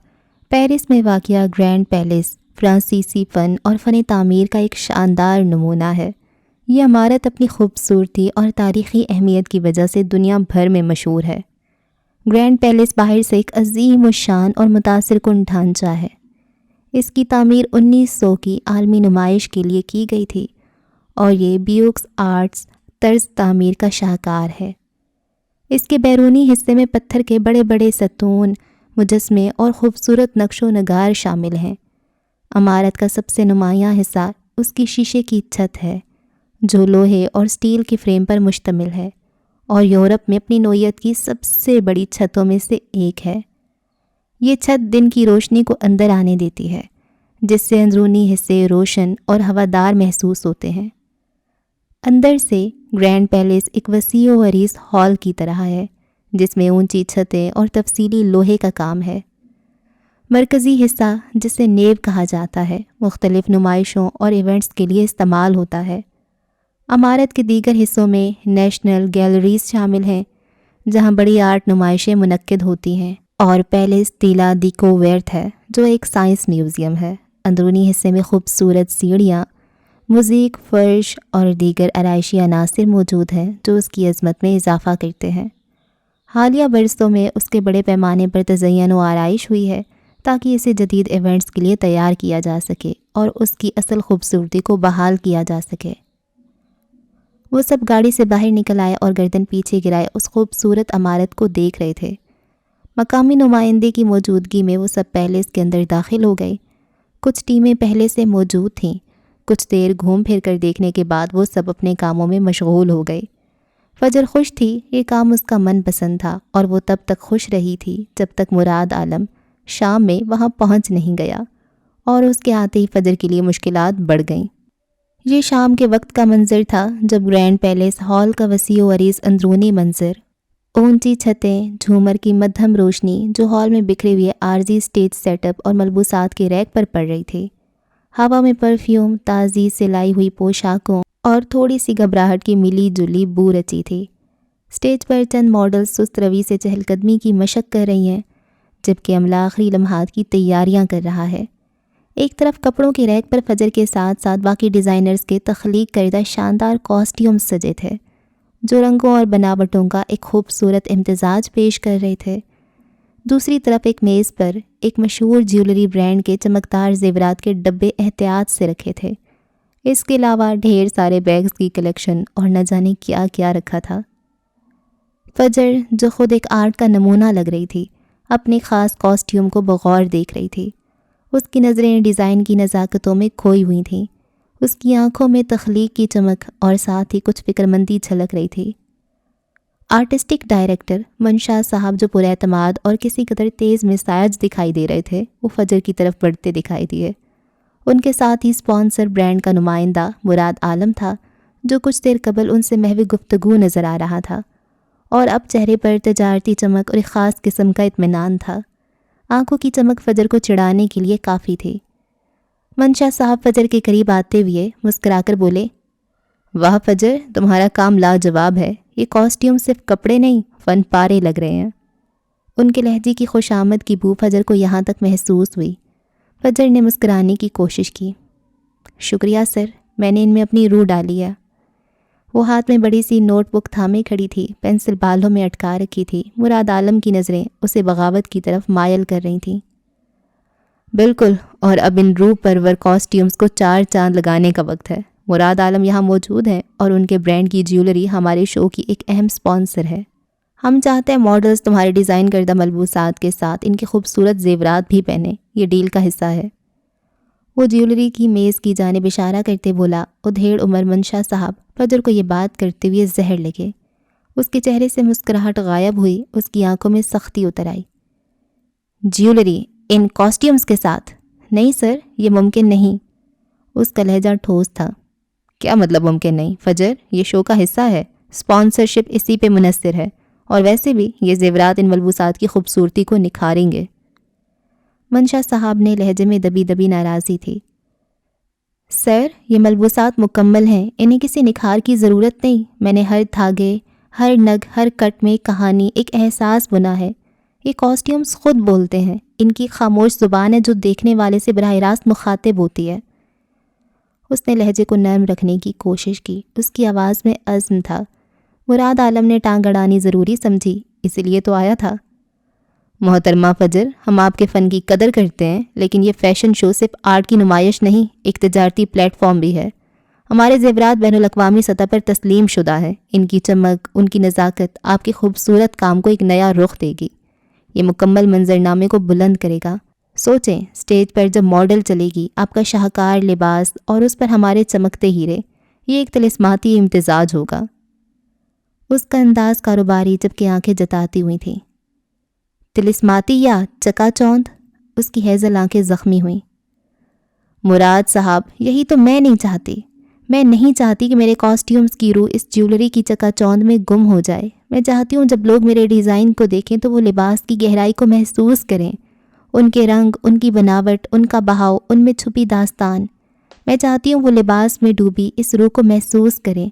پیرس میں واقع گرینڈ پیلس فرانسیسی فن اور فن تعمیر کا ایک شاندار نمونہ ہے۔ یہ عمارت اپنی خوبصورتی اور تاریخی اہمیت کی وجہ سے دنیا بھر میں مشہور ہے۔ گرینڈ پیلس باہر سے ایک عظیم الشان اور متاثر کن ڈھانچہ ہے۔ اس کی تعمیر 1900 کی عالمی نمائش کے لیے کی گئی تھی، اور یہ بیوکس آرٹس طرز تعمیر کا شاہکار ہے۔ اس کے بیرونی حصے میں پتھر کے بڑے بڑے ستون، مجسمے اور خوبصورت نقش و نگار شامل ہیں۔ عمارت کا سب سے نمایاں حصہ اس کی شیشے کی چھت ہے، جو لوہے اور سٹیل کے فریم پر مشتمل ہے، اور یورپ میں اپنی نوعیت کی سب سے بڑی چھتوں میں سے ایک ہے۔ یہ چھت دن کی روشنی کو اندر آنے دیتی ہے، جس سے اندرونی حصے روشن اور ہوادار محسوس ہوتے ہیں۔ اندر سے گرینڈ پیلس ایک وسیع و عریض ہال کی طرح ہے، جس میں اونچی چھتیں اور تفصیلی لوہے کا کام ہے۔ مرکزی حصہ، جسے نیو کہا جاتا ہے، مختلف نمائشوں اور ایونٹس کے لیے استعمال ہوتا ہے۔ عمارت کے دیگر حصوں میں نیشنل گیلریز شامل ہیں، جہاں بڑی آرٹ نمائشیں منعقد ہوتی ہیں، اور پیلس ڈیلا دی کوورت ہے، جو ایک سائنس میوزیم ہے۔ اندرونی حصے میں خوبصورت سیڑھیاں، موزیک، فرش اور دیگر آرائشی عناصر موجود ہیں جو اس کی عظمت میں اضافہ کرتے ہیں۔ حالیہ برسوں میں اس کے بڑے پیمانے پر تزئین و آرائش ہوئی ہے تاکہ اسے جدید ایونٹس کے لیے تیار کیا جا سکے اور اس کی اصل خوبصورتی کو بحال کیا جا سکے۔ وہ سب گاڑی سے باہر نکل آئے اور گردن پیچھے گرائے اس خوبصورت عمارت کو دیکھ رہے تھے۔ مقامی نمائندے کی موجودگی میں وہ سب پہلے اس کے اندر داخل ہو گئے۔ کچھ ٹیمیں پہلے سے موجود تھیں۔ کچھ دیر گھوم پھر کر دیکھنے کے بعد وہ سب اپنے کاموں میں مشغول ہو گئے۔ فجر خوش تھی، یہ کام اس کا من پسند تھا اور وہ تب تک خوش رہی تھی جب تک مراد عالم شام میں وہاں پہنچ نہیں گیا اور اس کے آتے ہی فجر کے لیے مشکلات بڑھ گئیں۔ یہ شام کے وقت کا منظر تھا جب گرینڈ پیلیس ہال کا وسیع و عریض اندرونی منظر، اونچی چھتیں، جھومر کی مدھم روشنی جو ہال میں بکھرے ہوئے عارضی سٹیج سیٹ اپ اور ملبوسات کے ریک پر پڑ رہی تھی، ہوا میں پرفیوم، تازی سلائی ہوئی پوشاکوں اور تھوڑی سی گھبراہٹ کی ملی جلی بو رچی تھی۔ سٹیج پر چند ماڈل سست روی سے چہل قدمی کی مشق کر رہی ہیں جبکہ عملہ آخری لمحات کی تیاریاں کر رہا ہے۔ ایک طرف کپڑوں کے ریک پر فجر کے ساتھ ساتھ باقی ڈیزائنرز کے تخلیق کردہ شاندار کاسٹیوم سجے تھے جو رنگوں اور بناوٹوں کا ایک خوبصورت امتزاج پیش کر رہے تھے۔ دوسری طرف ایک میز پر ایک مشہور جیولری برانڈ کے چمکدار زیورات کے ڈبے احتیاط سے رکھے تھے۔ اس کے علاوہ ڈھیر سارے بیگز کی کلیکشن اور نہ جانے کیا کیا رکھا تھا۔ فجر جو خود ایک آرٹ کا نمونہ لگ رہی تھی اپنے خاص کاسٹیوم کو بغور دیکھ رہی تھی۔ اس کی نظریں ڈیزائن کی نزاکتوں میں کھوئی ہوئی تھیں۔ اس کی آنکھوں میں تخلیق کی چمک اور ساتھ ہی کچھ فکرمندی جھلک رہی تھی۔ آرٹسٹک ڈائریکٹر منشا صاحب جو پراعتماد اور کسی قدر تیز مزاج دکھائی دے رہے تھے وہ فجر کی طرف بڑھتے دکھائی دیے۔ ان کے ساتھ ہی اسپانسر برانڈ کا نمائندہ مراد عالم تھا جو کچھ دیر قبل ان سے محو گفتگو نظر آ رہا تھا اور اب چہرے پر تجارتی چمک اور ایک خاص قسم کا اطمینان تھا۔ آنکھوں کی چمک فجر کو چڑھانے کے لیے کافی تھی۔ منشا صاحب فجر کے قریب آتے ہوئے مسکرا کر بولے، واہ فجر، تمہارا کام لاجواب ہے۔ یہ کاسٹیوم صرف کپڑے نہیں، فن پارے لگ رہے ہیں۔ ان کے لہجے کی خوش آمد کی بو فجر کو یہاں تک محسوس ہوئی۔ فجر نے مسکرانے کی کوشش کی۔ شکریہ سر، میں نے ان میں اپنی روح ڈالی ہے۔ وہ ہاتھ میں بڑی سی نوٹ بک تھامے کھڑی تھی، پینسل بالوں میں اٹکا رکھی تھی۔ مراد عالم کی نظریں اسے بغاوت کی طرف مائل کر رہی تھیں۔ بالکل، اور اب ان روح پرور کاسٹیومز کو 4 چاند لگانے کا وقت ہے۔ مراد عالم یہاں موجود ہیں اور ان کے برانڈ کی جیولری ہمارے شو کی ایک اہم سپانسر ہے۔ ہم چاہتے ہیں ماڈلز تمہارے ڈیزائن کردہ ملبوسات کے ساتھ ان کے خوبصورت زیورات بھی پہنیں، یہ ڈیل کا حصہ ہے۔ وہ جیولری کی میز کی جانب اشارہ کرتے بولا۔ ادھیڑ عمر منشا صاحب فجر کو یہ بات کرتے ہوئے زہر لگے۔ اس کے چہرے سے مسکراہٹ غائب ہوئی، اس کی آنکھوں میں سختی اتر آئی۔ جیولری ان کاسٹیومز کے ساتھ؟ نہیں سر، یہ ممکن نہیں۔ اس کا لہجہ ٹھوس تھا۔ کیا مطلب ممکن نہیں؟ فجر، یہ شو کا حصہ ہے، اسپانسرشپ اسی پہ منحصر ہے، اور ویسے بھی یہ زیورات ان ملبوسات کی خوبصورتی کو نکھاریں گے۔ منشا صاحب نے لہجے میں دبی دبی ناراضی تھی۔ سر، یہ ملبوسات مکمل ہیں، انہیں کسی نکھار کی ضرورت نہیں۔ میں نے ہر دھاگے، ہر نگ، ہر کٹ میں ایک کہانی، ایک احساس بنا ہے۔ یہ کاسٹیومز خود بولتے ہیں، ان کی خاموش زبان ہے جو دیکھنے والے سے براہ راست مخاطب ہوتی ہے۔ اس نے لہجے کو نرم رکھنے کی کوشش کی، اس کی آواز میں عزم تھا۔ مراد عالم نے ٹانگ اڑانی ضروری سمجھی، اسی لیے تو آیا تھا۔ محترمہ فجر، ہم آپ کے فن کی قدر کرتے ہیں، لیکن یہ فیشن شو صرف آرٹ کی نمائش نہیں، ایک تجارتی پلیٹ فارم بھی ہے۔ ہمارے زیورات بین الاقوامی سطح پر تسلیم شدہ ہیں۔ ان کی چمک، ان کی نزاکت آپ کے خوبصورت کام کو ایک نیا رخ دے گی۔ یہ مکمل منظرنامے کو بلند کرے گا۔ سوچیں، سٹیج پر جب ماڈل چلے گی، آپ کا شاہکار لباس اور اس پر ہمارے چمکتے ہیرے، یہ ایک طلسماتی امتزاج ہوگا۔ اس کا انداز کاروباری جبکہ آنکھیں جتاتی ہوئی تھیں۔ طلسماتی یا چکا چوند؟ اس کی ہیزل آنکھیں زخمی ہوئیں۔ مراد صاحب، یہی تو میں نہیں چاہتی۔ میں نہیں چاہتی کہ میرے کاسٹیومز کی روح اس جیولری کی چکا چوند میں گم ہو جائے۔ میں چاہتی ہوں جب لوگ میرے ڈیزائن کو دیکھیں تو وہ لباس کی گہرائی کو محسوس کریں، ان کے رنگ، ان کی بناوٹ، ان کا بہاؤ، ان میں چھپی داستان۔ میں چاہتی ہوں وہ لباس میں ڈوبی اس روح کو محسوس کریں،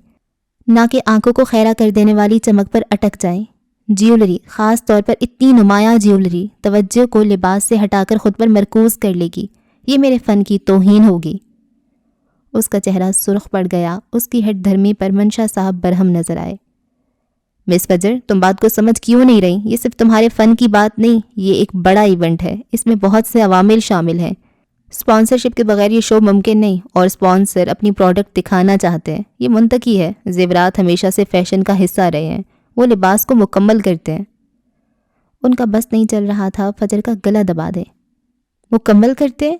نہ کہ آنکھوں کو خیرہ کر دینے والی چمک پر اٹک جائیں۔ جیولری، خاص طور پر اتنی نمایاں جیولری، توجہ کو لباس سے ہٹا کر خود پر مرکوز کر لے گی۔ یہ میرے فن کی توہین ہوگی۔ اس کا چہرہ سرخ پڑ گیا۔ اس کی ہٹ دھرمی پر منشا صاحب برہم نظر آئے۔ مس فجر، تم بات کو سمجھ کیوں نہیں رہی؟ یہ صرف تمہارے فن کی بات نہیں، یہ ایک بڑا ایونٹ ہے، اس میں بہت سے عوامل شامل ہیں۔ اسپانسرشپ کے بغیر یہ شو ممکن نہیں، اور اسپانسر اپنی پروڈکٹ دکھانا چاہتے ہیں۔ یہ منطقی ہے، زیورات ہمیشہ سے فیشن کا حصہ رہے ہیں، وہ لباس کو مکمل کرتے ہیں۔ ان کا بس نہیں چل رہا تھا فجر کا گلا دبا دے۔ مکمل کرتے ہیں؟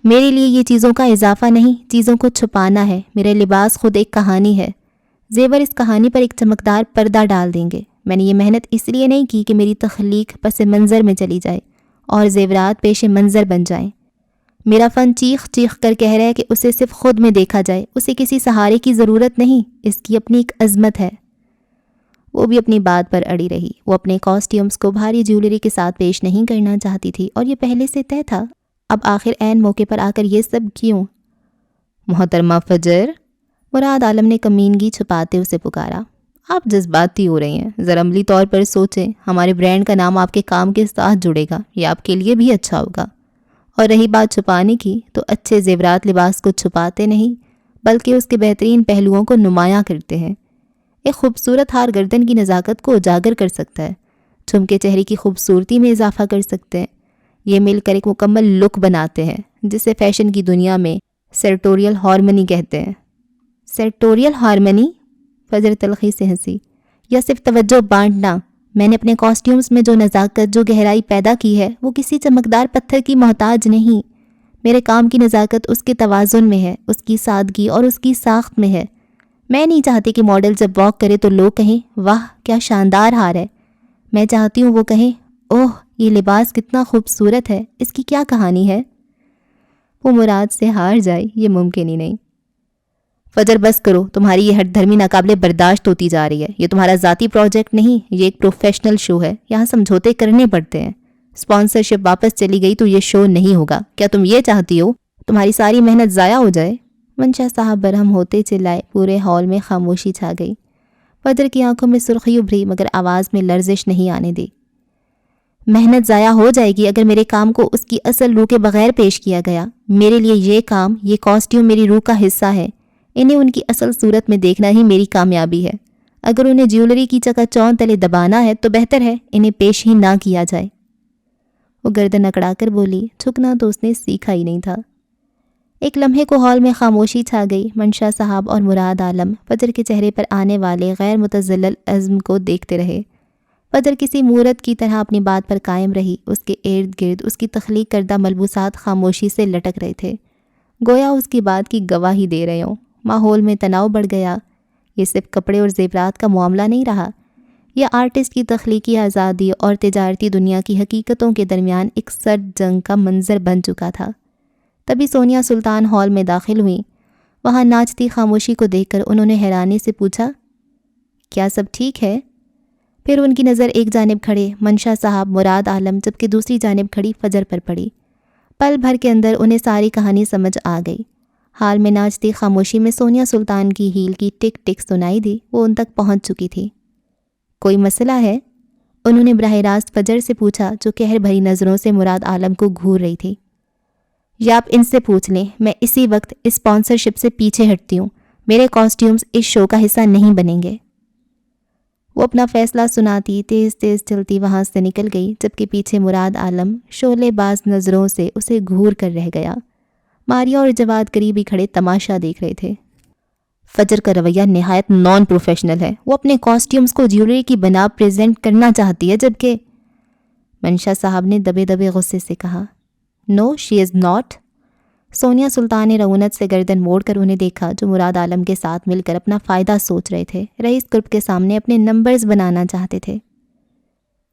میرے لیے یہ چیزوں کا اضافہ نہیں، چیزوں کو چھپانا ہے۔ میرے لباس خود ایک کہانی ہے، زیور اس کہانی پر ایک چمکدار پردہ ڈال دیں گے۔ میں نے یہ محنت اس لیے نہیں کی کہ میری تخلیق پس منظر میں چلی جائے اور زیورات پیش منظر بن جائیں۔ میرا فن چیخ چیخ کر کہہ رہا ہے کہ اسے صرف خود میں دیکھا جائے، اسے کسی سہارے کی ضرورت نہیں، اس کی اپنی ایک عظمت ہے۔ وہ بھی اپنی بات پر اڑی رہی۔ وہ اپنے کاسٹیومز کو بھاری جیولری کے ساتھ پیش نہیں کرنا چاہتی تھی، اور یہ پہلے سے طے تھا۔ اب آخر عین موقع پر آ کر یہ سب کیوں؟ محترمہ فجر، مراد عالم نے کمینگی چھپاتے اسے پکارا، آپ جذباتی ہو رہی ہیں، ذرا عملی طور پر سوچیں۔ ہمارے برانڈ کا نام آپ کے کام کے ساتھ جڑے گا، یہ آپ کے لیے بھی اچھا ہوگا۔ اور رہی بات چھپانے کی، تو اچھے زیورات لباس کو چھپاتے نہیں بلکہ اس کے بہترین پہلوؤں کو نمایاں کرتے ہیں۔ ایک خوبصورت ہار گردن کی نزاکت کو اجاگر کر سکتا ہے، جھمکے چہرے کی خوبصورتی میں اضافہ کر سکتے ہیں۔ یہ مل کر ایک مکمل لک بناتے ہیں، جسے فیشن کی دنیا میں سرٹوریل ہارمنی کہتے ہیں۔ سرٹوریل ہارمنی؟ فجر تلخی سے ہنسی۔ یا صرف توجہ بانٹنا؟ میں نے اپنے کاسٹیومز میں جو نزاکت، جو گہرائی پیدا کی ہے، وہ کسی چمکدار پتھر کی محتاج نہیں۔ میرے کام کی نزاکت اس کے توازن میں ہے، اس کی سادگی اور اس کی ساخت میں ہے۔ میں نہیں چاہتی کہ ماڈل جب واک کرے تو لوگ کہیں واہ کیا شاندار ہار ہے۔ میں چاہتی ہوں وہ کہیں اوہ یہ لباس کتنا خوبصورت ہے، اس کی کیا کہانی ہے۔ وہ مراد سے ہار جائے، یہ ممکن ہی نہیں۔ فجر بس کرو، تمہاری یہ ہٹ دھرمی ناقابل برداشت ہوتی جا رہی ہے۔ یہ تمہارا ذاتی پروجیکٹ نہیں، یہ ایک پروفیشنل شو ہے، یہاں سمجھوتے کرنے پڑتے ہیں۔ اسپانسرشپ واپس چلی گئی تو یہ شو نہیں ہوگا۔ کیا تم یہ چاہتی ہو تمہاری ساری محنت ضائع ہو جائے؟ منشا صاحب برہم ہوتے چلائے۔ پورے ہال میں خاموشی چھا گئی۔ فجر کی آنکھوں میں سرخی ابھری، مگر آواز میں لرزش نہیں آنے دی۔ محنت ضائع ہو جائے گی اگر میرے کام کو اس کی اصل روح کے بغیر پیش کیا گیا۔ میرے لیے یہ کام، یہ کاسٹیوم میری روح کا حصہ ہے۔ انہیں ان کی اصل صورت میں دیکھنا ہی میری کامیابی ہے۔ اگر انہیں جیولری کی چکا چوند تلے دبانا ہے تو بہتر ہے انہیں پیش ہی نہ کیا جائے۔ وہ گردن اکڑا کر بولی، جھکنا تو اس نے سیکھا ہی نہیں تھا۔ ایک لمحے کو ہال میں خاموشی چھا گئی۔ منشا صاحب اور مراد عالم فجر کے چہرے پر آنے والے غیر متزلزل عزم کو دیکھتے رہے۔ فجر کسی مورت کی طرح اپنی بات پر قائم رہی۔ اس کے ارد گرد اس کی تخلیق کردہ ملبوسات خاموشی سے لٹک رہے تھے، گویا اس کی بات کی گواہی دے رہے ہوں۔ ماحول میں تناؤ بڑھ گیا۔ یہ صرف کپڑے اور زیورات کا معاملہ نہیں رہا، یہ آرٹسٹ کی تخلیقی آزادی اور تجارتی دنیا کی حقیقتوں کے درمیان ایک سرد جنگ کا منظر بن چکا تھا۔ تبھی سونیا سلطان ہال میں داخل ہوئیں۔ وہاں ناچتی خاموشی کو دیکھ کر انہوں نے حیرانی سے پوچھا، کیا سب ٹھیک ہے؟ پھر ان کی نظر ایک جانب کھڑے منشا صاحب، مراد عالم، جبکہ دوسری جانب کھڑی فجر پر پڑی۔ پل بھر کے اندر انہیں ساری کہانی سمجھ آ گئی۔ حال میں ناچتی خاموشی میں سونیا سلطان کی ہیل کی ٹک ٹک سنائی دی۔ وہ ان تک پہنچ چکی تھی۔ کوئی مسئلہ ہے؟ انہوں نے براہ راست فجر سے پوچھا، جو قہر بھری نظروں سے مراد عالم کو گھور رہی تھی۔ یا آپ ان سے پوچھ لیں، میں اسی وقت اسپانسرشپ سے پیچھے ہٹتی ہوں۔ میرے کاسٹیومز اس شو کا حصہ نہیں بنیں گے۔ وہ اپنا فیصلہ سناتی تیز تیز چلتی وہاں سے نکل گئی، جبکہ پیچھے مراد عالم شعلے باز نظروں سے اسے گھور کر رہ گیا۔ ماریا اور جواد قریب ہی کھڑے تماشا دیکھ رہے تھے۔ فجر کا رویہ نہایت نان پروفیشنل ہے۔ وہ اپنے کاسٹیومز کو جیولری کی بنا پریزنٹ کرنا چاہتی ہے، جبکہ منشا صاحب نے دبے دبے غصے سے کہا، نو شی از ناٹ۔ سونیا سلطان نے رعونت سے گردن موڑ کر انہیں دیکھا، جو مراد عالم کے ساتھ مل کر اپنا فائدہ سوچ رہے تھے، رئیس گروپ کے سامنے اپنے نمبرز بنانا چاہتے تھے۔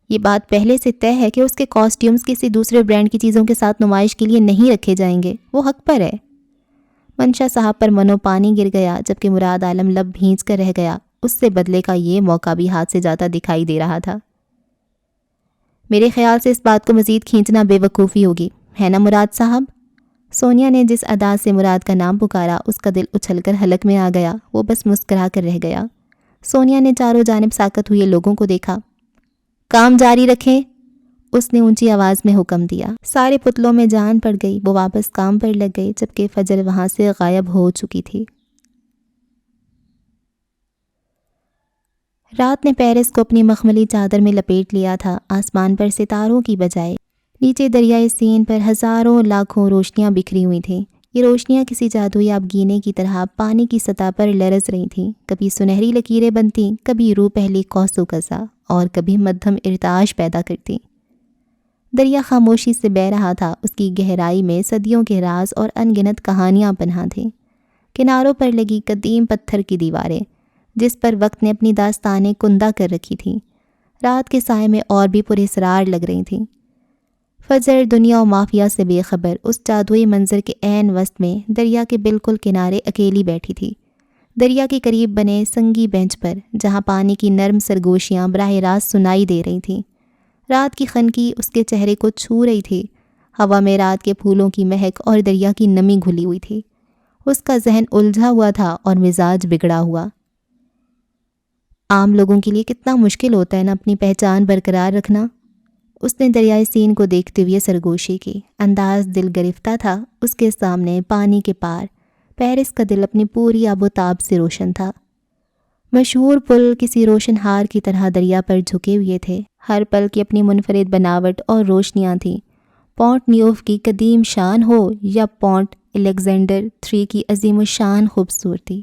یہ بات پہلے سے طے ہے کہ اس کے کاسٹیومز کسی دوسرے برانڈ کی چیزوں کے ساتھ نمائش کے لیے نہیں رکھے جائیں گے، وہ حق پر ہے۔ منشا صاحب پر منو پانی گر گیا، جبکہ مراد عالم لب بھینچ کر رہ گیا۔ اس سے بدلے کا یہ موقع بھی ہاتھ سے جاتا دکھائی دے رہا تھا۔ میرے خیال سے اس بات کو مزید کھینچنا بے وقوفی ہوگی، ہے نا مراد صاحب؟ سونیا نے جس ادا سے مراد کا نام پکارا، اس کا دل اچھل کر حلق میں آ گیا۔ وہ بس مسکرا کر رہ گیا۔ سونیا نے چاروں جانب ساکت ہوئے لوگوں کو دیکھا۔ کام جاری رکھیں، اس نے اونچی آواز میں حکم دیا۔ سارے پتلوں میں جان پڑ گئی، وہ واپس کام پر لگ گئی جبکہ فجر وہاں سے غائب ہو چکی تھی۔ رات نے پیرس کو اپنی مخملی چادر میں لپیٹ لیا تھا۔ آسمان پر ستاروں کی بجائے نیچے دریائے سین پر ہزاروں لاکھوں روشنیاں بکھری ہوئی تھیں۔ یہ روشنیاں کسی جادوئی آبگینے کی طرح پانی کی سطح پر لرز رہی تھیں، کبھی سنہری لکیریں بنتیں، کبھی روح پہلی قوس و قزح اور کبھی مدھم ارتعاش پیدا کرتیں۔ دریا خاموشی سے بہہ رہا تھا، اس کی گہرائی میں صدیوں کے راز اور ان گنت کہانیاں پنہاں تھیں۔ کناروں پر لگی قدیم پتھر کی دیواریں جس پر وقت نے اپنی داستانیں کندہ کر رکھی تھیں، رات کے سائے میں اور بھی پراسرار لگ رہی تھیں۔ فجر دنیا و مافیا سے بے خبر اس جادوئی منظر کے عین وسط میں دریا کے بالکل کنارے اکیلی بیٹھی تھی، دریا کے قریب بنے سنگی بینچ پر جہاں پانی کی نرم سرگوشیاں براہ راست سنائی دے رہی تھیں۔ رات کی خنکی اس کے چہرے کو چھو رہی تھی، ہوا میں رات کے پھولوں کی مہک اور دریا کی نمی گھلی ہوئی تھی۔ اس کا ذہن الجھا ہوا تھا اور مزاج بگڑا ہوا۔ عام لوگوں کے لیے کتنا مشکل ہوتا ہے نا اپنی پہچان برقرار رکھنا۔ اس نے دریائے سین کو دیکھتے ہوئے سرگوشی کی، انداز دل گرفتہ تھا۔ اس کے سامنے پانی کے پار پیرس کا دل اپنی پوری آب و تاب سے روشن تھا۔ مشہور پل کسی روشن ہار کی طرح دریا پر جھکے ہوئے تھے، ہر پل کی اپنی منفرد بناوٹ اور روشنیاں تھیں۔ پونٹ نیوف کی قدیم شان ہو یا پونٹ الیگزینڈر III کی عظیم الشان خوبصورتی،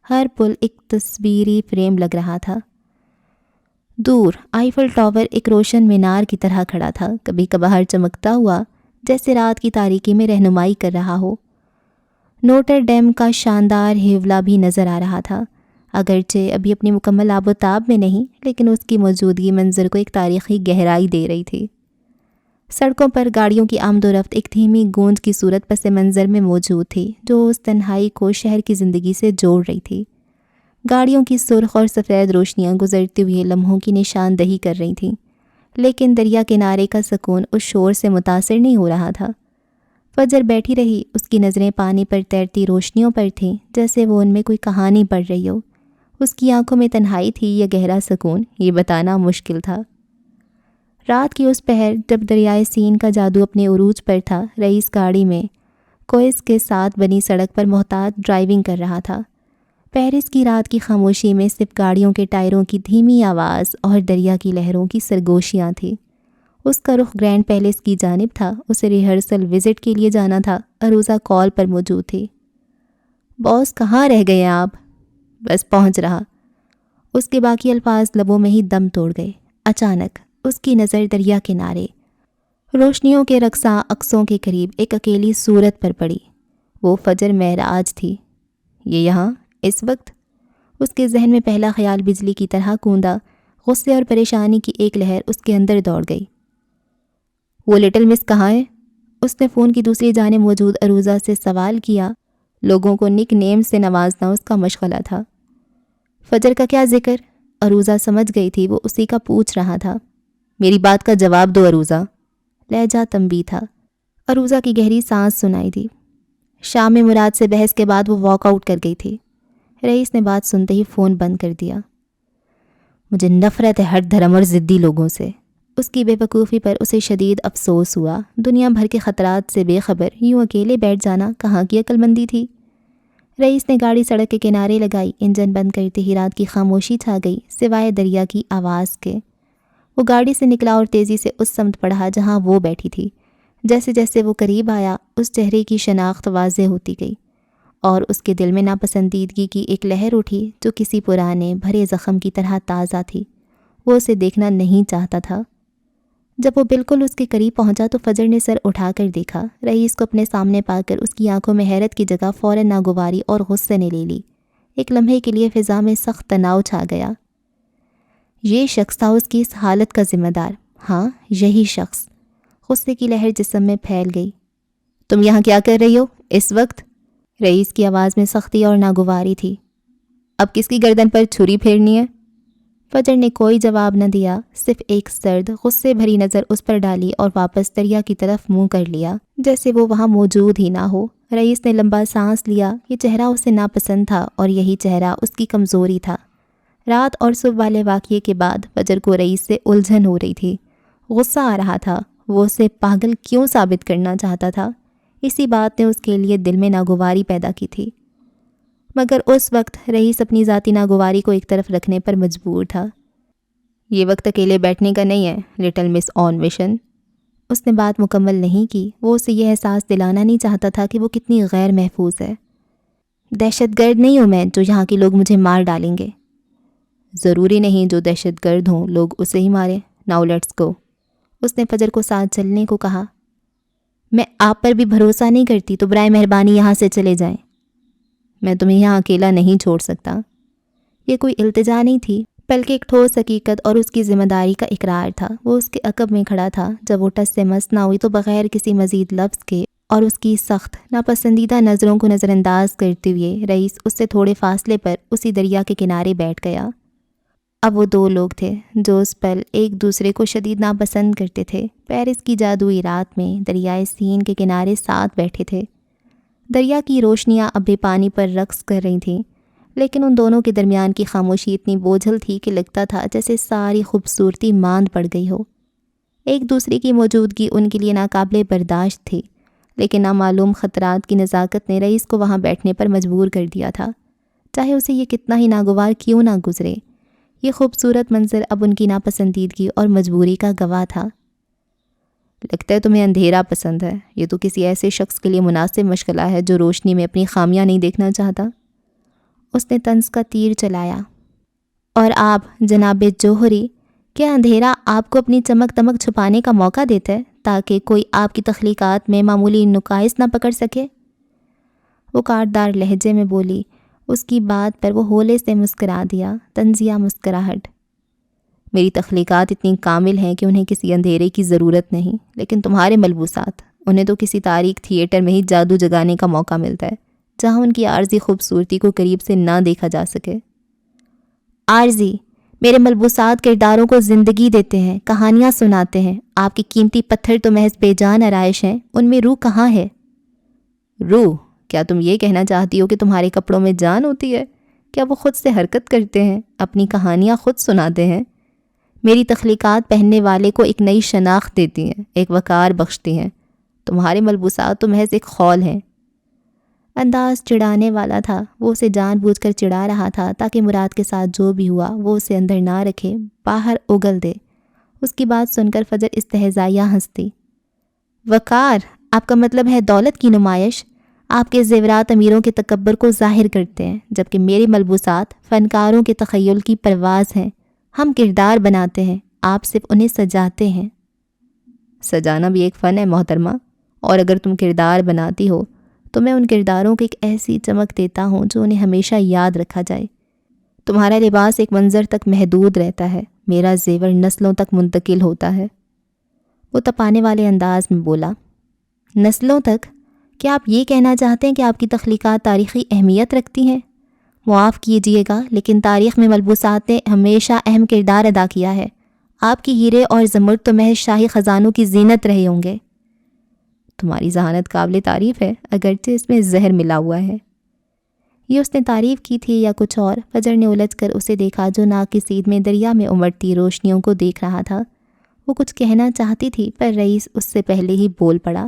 ہر پل ایک تصویری فریم لگ رہا تھا۔ دور آئیفل ٹاور ایک روشن مینار کی طرح کھڑا تھا، کبھی کبھار چمکتا ہوا جیسے رات کی تاریکی میں رہنمائی کر رہا ہو۔ نوٹر ڈیم کا شاندار ہیولا بھی نظر آ رہا تھا، اگرچہ ابھی اپنی مکمل آب و تاب میں نہیں، لیکن اس کی موجودگی منظر کو ایک تاریخی گہرائی دے رہی تھی۔ سڑکوں پر گاڑیوں کی آمد و رفت ایک دھیمی گونج کی صورت پس منظر میں موجود تھی جو اس تنہائی کو شہر کی زندگی سے جوڑ رہی تھی۔ گاڑیوں کی سرخ اور سفید روشنیاں گزرتے ہوئے لمحوں کی نشاندہی کر رہی تھیں، لیکن دریا کنارے کا سکون اس شور سے متاثر نہیں ہو رہا تھا۔ فجر بیٹھی رہی، اس کی نظریں پانی پر تیرتی روشنیوں پر تھیں جیسے وہ ان میں کوئی کہانی پڑھ رہی ہو۔ اس کی آنکھوں میں تنہائی تھی یا گہرا سکون، یہ بتانا مشکل تھا۔ رات کی اس پہر جب دریائے سین کا جادو اپنے عروج پر تھا، رئیس گاڑی میں کوئز کے ساتھ بنی سڑک پر محتاط ڈرائیونگ کر رہا تھا۔ پیرس کی رات کی خاموشی میں صرف گاڑیوں کے ٹائروں کی دھیمی آواز اور دریا کی لہروں کی سرگوشیاں تھیں۔ اس کا رخ گرینڈ پیلس کی جانب تھا، اسے ریہرسل وزٹ کے لیے جانا تھا۔ عروضہ کال پر موجود تھی۔ باس کہاں رہ گئے آپ؟ بس پہنچ رہا۔ اس کے باقی الفاظ لبوں میں ہی دم توڑ گئے۔ اچانک اس کی نظر دریا کنارے روشنیوں کے رقصاں عکسوں کے قریب ایک اکیلی صورت پر پڑی۔ وہ فجر معراج تھی۔ یہ یہاں اس وقت؟ اس کے ذہن میں پہلا خیال بجلی کی طرح گوندا، غصے اور پریشانی کی ایک لہر اس کے اندر دوڑ گئی۔ وہ لٹل مس کہاں ہے؟ اس نے فون کی دوسری جانب موجود عروضہ سے سوال کیا۔ لوگوں کو نک نیم سے نوازنا اس کا مشغلہ تھا۔ فجر کا کیا ذکر؟ عروضہ سمجھ گئی تھی وہ اسی کا پوچھ رہا تھا۔ میری بات کا جواب دو عروضہ۔ لہجہ تنبیہ تھا۔ عروضہ کی گہری سانس سنائی دی۔ شام میں مراد سے بحث کے بعد وہ واک آؤٹ کر گئی تھی۔ رئیس نے بات سنتے ہی فون بند کر دیا۔ مجھے نفرت ہے ہر دھرم اور ضدی لوگوں سے۔ اس کی بے وقوفی پر اسے شدید افسوس ہوا۔ دنیا بھر کے خطرات سے بے خبر یوں اکیلے بیٹھ جانا کہاں کی عقل مندی تھی۔ رئیس نے گاڑی سڑک کے کنارے لگائی۔ انجن بند کرتے ہی رات کی خاموشی چھا گئی سوائے دریا کی آواز کے۔ وہ گاڑی سے نکلا اور تیزی سے اس سمت پڑھا جہاں وہ بیٹھی تھی۔ جیسے جیسے وہ قریب آیا، اس چہرے کی شناخت واضح ہوتی گئی اور اس کے دل میں ناپسندیدگی کی ایک لہر اٹھی جو کسی پرانے بھرے زخم کی طرح تازہ تھی۔ وہ اسے دیکھنا نہیں چاہتا تھا۔ جب وہ بالکل اس کے قریب پہنچا تو فجر نے سر اٹھا کر دیکھا۔ رئیس کو اپنے سامنے پا کر اس کی آنکھوں میں حیرت کی جگہ فوراً ناگواری اور غصے نے لے لی۔ ایک لمحے کے لیے فضا میں سخت تناؤ چھا گیا۔ یہ شخص تھا اس کی اس حالت کا ذمہ دار۔ ہاں، یہی شخص۔ غصے کی لہر جسم میں پھیل گئی۔ تم یہاں کیا کر رہی ہو اس وقت؟ رئیس کی آواز میں سختی اور ناگواری تھی۔ اب کس کی گردن پر چھری پھیرنی ہے؟ فجر نے کوئی جواب نہ دیا، صرف ایک سرد غصے بھری نظر اس پر ڈالی اور واپس دریا کی طرف منہ کر لیا جیسے وہ وہاں موجود ہی نہ ہو۔ رئیس نے لمبا سانس لیا۔ یہ چہرہ اسے ناپسند تھا اور یہی چہرہ اس کی کمزوری تھا۔ رات اور صبح والے واقعے کے بعد فجر کو رئیس سے الجھن ہو رہی تھی۔ غصہ آ رہا تھا، وہ اسے پاگل کیوں ثابت کرنا چاہتا تھا۔ اسی بات نے اس کے لیے دل میں ناگواری پیدا کی تھی، مگر اس وقت رئیس اپنی ذاتی ناگواری کو ایک طرف رکھنے پر مجبور تھا۔ یہ وقت اکیلے بیٹھنے کا نہیں ہے لٹل مس آن مشن۔ اس نے بات مکمل نہیں کی، وہ اسے یہ احساس دلانا نہیں چاہتا تھا کہ وہ کتنی غیر محفوظ ہے۔ دہشت گرد نہیں ہوں میں جو یہاں کے لوگ مجھے مار ڈالیں گے۔ ضروری نہیں جو دہشت گرد ہوں لوگ اسے ہی ماریں۔ Now let's go. اس نے فجر کو ساتھ چلنے کو کہا۔ میں آپ پر بھی بھروسہ نہیں کرتی تو برائے مہربانی یہاں سے چلے جائیں۔ میں تمہیں یہاں اکیلا نہیں چھوڑ سکتا۔ یہ کوئی التجا نہیں تھی بلکہ ایک ٹھوس حقیقت اور اس کی ذمہ داری کا اقرار تھا۔ وہ اس کے عقب میں کھڑا تھا۔ جب وہ ٹس سے مس نہ ہوئی تو بغیر کسی مزید لفظ کے اور اس کی سخت ناپسندیدہ نظروں کو نظر انداز کرتے ہوئے رئیس اس سے تھوڑے فاصلے پر اسی دریا کے کنارے بیٹھ گیا۔ اب وہ دو لوگ تھے جو اس پل ایک دوسرے کو شدید ناپسند کرتے تھے۔ پیرس کی جادوئی رات میں دریائے سین کے کنارے ساتھ بیٹھے تھے۔ دریا کی روشنیاں اب بھی پانی پر رقص کر رہی تھیں، لیکن ان دونوں کے درمیان کی خاموشی اتنی بوجھل تھی کہ لگتا تھا جیسے ساری خوبصورتی ماند پڑ گئی ہو۔ ایک دوسرے کی موجودگی ان کے لیے ناقابل برداشت تھی، لیکن نامعلوم خطرات کی نزاکت نے رئیس کو وہاں بیٹھنے پر مجبور کر دیا تھا، چاہے اسے یہ کتنا ہی ناگوار کیوں نہ گزرے۔ یہ خوبصورت منظر اب ان کی ناپسندیدگی اور مجبوری کا گواہ تھا۔ لگتا ہے تمہیں اندھیرا پسند ہے۔ یہ تو کسی ایسے شخص کے لیے مناسب مشغلہ ہے جو روشنی میں اپنی خامیاں نہیں دیکھنا چاہتا۔ اس نے طنز کا تیر چلایا۔ اور آپ جناب جوہری، کیا اندھیرا آپ کو اپنی چمک دمک چھپانے کا موقع دیتا ہے تاکہ کوئی آپ کی تخلیقات میں معمولی نقائص نہ پکڑ سکے؟ وہ کاٹدار لہجے میں بولی۔ اس کی بات پر وہ ہولے سے مسکرا دیا، طنزیہ مسکراہٹ۔ میری تخلیقات اتنی کامل ہیں کہ انہیں کسی اندھیرے کی ضرورت نہیں، لیکن تمہارے ملبوسات، انہیں تو کسی تاریک تھیٹر میں ہی جادو جگانے کا موقع ملتا ہے جہاں ان کی عارضی خوبصورتی کو قریب سے نہ دیکھا جا سکے۔ عارضی؟ میرے ملبوسات کرداروں کو زندگی دیتے ہیں، کہانیاں سناتے ہیں۔ آپ کے قیمتی پتھر تو محض بے جان آرائش ہیں، ان میں روح کہاں ہے؟ روح؟ کیا تم یہ کہنا چاہتی ہو کہ تمہارے کپڑوں میں جان ہوتی ہے؟ کیا وہ خود سے حرکت کرتے ہیں، اپنی کہانیاں خود سناتے ہیں؟ میری تخلیقات پہننے والے کو ایک نئی شناخت دیتی ہیں، ایک وقار بخشتی ہیں۔ تمہارے ملبوسات تو محض ایک خول ہیں۔ انداز چڑھانے والا تھا، وہ اسے جان بوجھ کر چڑھا رہا تھا تاکہ مراد کے ساتھ جو بھی ہوا وہ اسے اندر نہ رکھے، باہر اگل دے۔ اس کی بات سن کر فجر استہزائیہ ہنستی۔ وقار؟ آپ کا مطلب ہے دولت کی نمائش؟ آپ کے زیورات امیروں کے تکبر کو ظاہر کرتے ہیں، جبکہ میرے ملبوسات فنکاروں کے تخیل کی پرواز ہیں۔ ہم کردار بناتے ہیں، آپ صرف انہیں سجاتے ہیں۔ سجانا بھی ایک فن ہے محترمہ، اور اگر تم کردار بناتی ہو تو میں ان کرداروں کو ایک ایسی چمک دیتا ہوں جو انہیں ہمیشہ یاد رکھا جائے۔ تمہارا لباس ایک منظر تک محدود رہتا ہے، میرا زیور نسلوں تک منتقل ہوتا ہے۔ وہ تپانے والے انداز میں بولا۔ نسلوں تک؟ کیا آپ یہ کہنا چاہتے ہیں کہ آپ کی تخلیقات تاریخی اہمیت رکھتی ہیں؟ معاف کیجیے گا، لیکن تاریخ میں ملبوسات نے ہمیشہ اہم کردار ادا کیا ہے۔ آپ کی ہیرے اور زمرد تو محض شاہی خزانوں کی زینت رہے ہوں گے۔ تمہاری ذہانت قابل تعریف ہے، اگرچہ اس میں زہر ملا ہوا ہے۔ یہ اس نے تعریف کی تھی یا کچھ اور؟ فجر نے الجھ کر اسے دیکھا جو ناقصید میں دریا میں امڑتی روشنیوں کو دیکھ رہا تھا۔ وہ کچھ کہنا چاہتی تھی پر رئیس اس سے پہلے ہی بول پڑا۔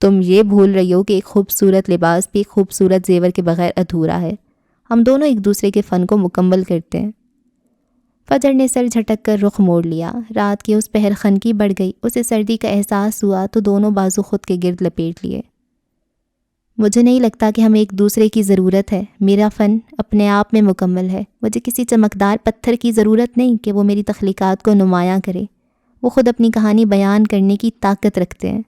تم یہ بھول رہی ہو کہ ایک خوبصورت لباس بھی ایک خوبصورت زیور کے بغیر ادھورا ہے۔ ہم دونوں ایک دوسرے کے فن کو مکمل کرتے ہیں۔ فجر نے سر جھٹک کر رخ موڑ لیا۔ رات کی اس پہر خنکی بڑھ گئی، اسے سردی کا احساس ہوا تو دونوں بازو خود کے گرد لپیٹ لیے۔ مجھے نہیں لگتا کہ ہمیں ایک دوسرے کی ضرورت ہے۔ میرا فن اپنے آپ میں مکمل ہے۔ مجھے کسی چمکدار پتھر کی ضرورت نہیں کہ وہ میری تخلیقات کو نمایاں کرے۔ وہ خود اپنی کہانی بیان کرنے کی طاقت رکھتے ہیں۔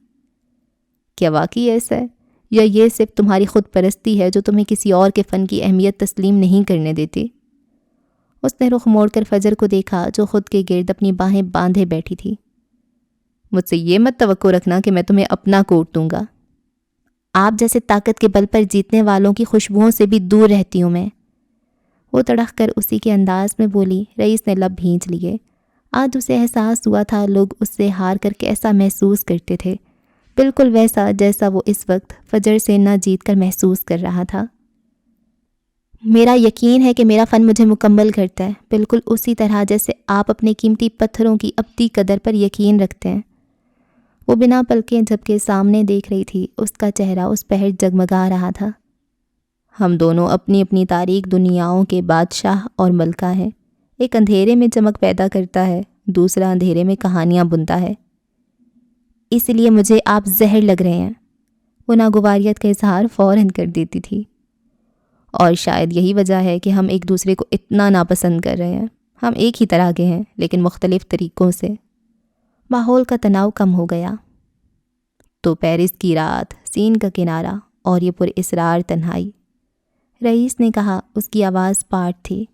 کیا واقعی ایسا ہے، یا یہ صرف تمہاری خود پرستی ہے جو تمہیں کسی اور کے فن کی اہمیت تسلیم نہیں کرنے دیتی؟ اس نے رخ موڑ کر فجر کو دیکھا جو خود کے گرد اپنی باہیں باندھے بیٹھی تھی۔ مجھ سے یہ مت توقع رکھنا کہ میں تمہیں اپنا کوٹ دوں گا۔ آپ جیسے طاقت کے بل پر جیتنے والوں کی خوشبوؤں سے بھی دور رہتی ہوں میں۔ وہ تڑخ کر اسی کے انداز میں بولی۔ رئیس نے لب بھینچ لیے۔ آج اسے احساس ہوا تھا لوگ اس سے ہار کر کیسا محسوس کرتے تھے، بالکل ویسا جیسا وہ اس وقت فجر سے نہ جیت کر محسوس کر رہا تھا۔ میرا یقین ہے کہ میرا فن مجھے مکمل کرتا ہے، بالکل اسی طرح جیسے آپ اپنے قیمتی پتھروں کی ابدی قدر پر یقین رکھتے ہیں۔ وہ بنا پلکیں جھپکے سامنے دیکھ رہی تھی، اس کا چہرہ اس پہر جگمگا رہا تھا۔ ہم دونوں اپنی اپنی تاریک دنیاؤں کے بادشاہ اور ملکہ ہیں، ایک اندھیرے میں چمک پیدا کرتا ہے، دوسرا اندھیرے میں کہانیاں بنتا ہے۔ اس لیے مجھے آپ زہر لگ رہے ہیں، وہ ناگواریت کا اظہار فوراً کر دیتی تھی۔ اور شاید یہی وجہ ہے کہ ہم ایک دوسرے کو اتنا ناپسند کر رہے ہیں۔ ہم ایک ہی طرح کے ہیں لیکن مختلف طریقوں سے۔ ماحول کا تناؤ کم ہو گیا۔ تو پیرس کی رات، سین کا کنارہ اور یہ پر اسرار تنہائی۔ رئیس نے کہا، اس کی آواز پاٹ تھی۔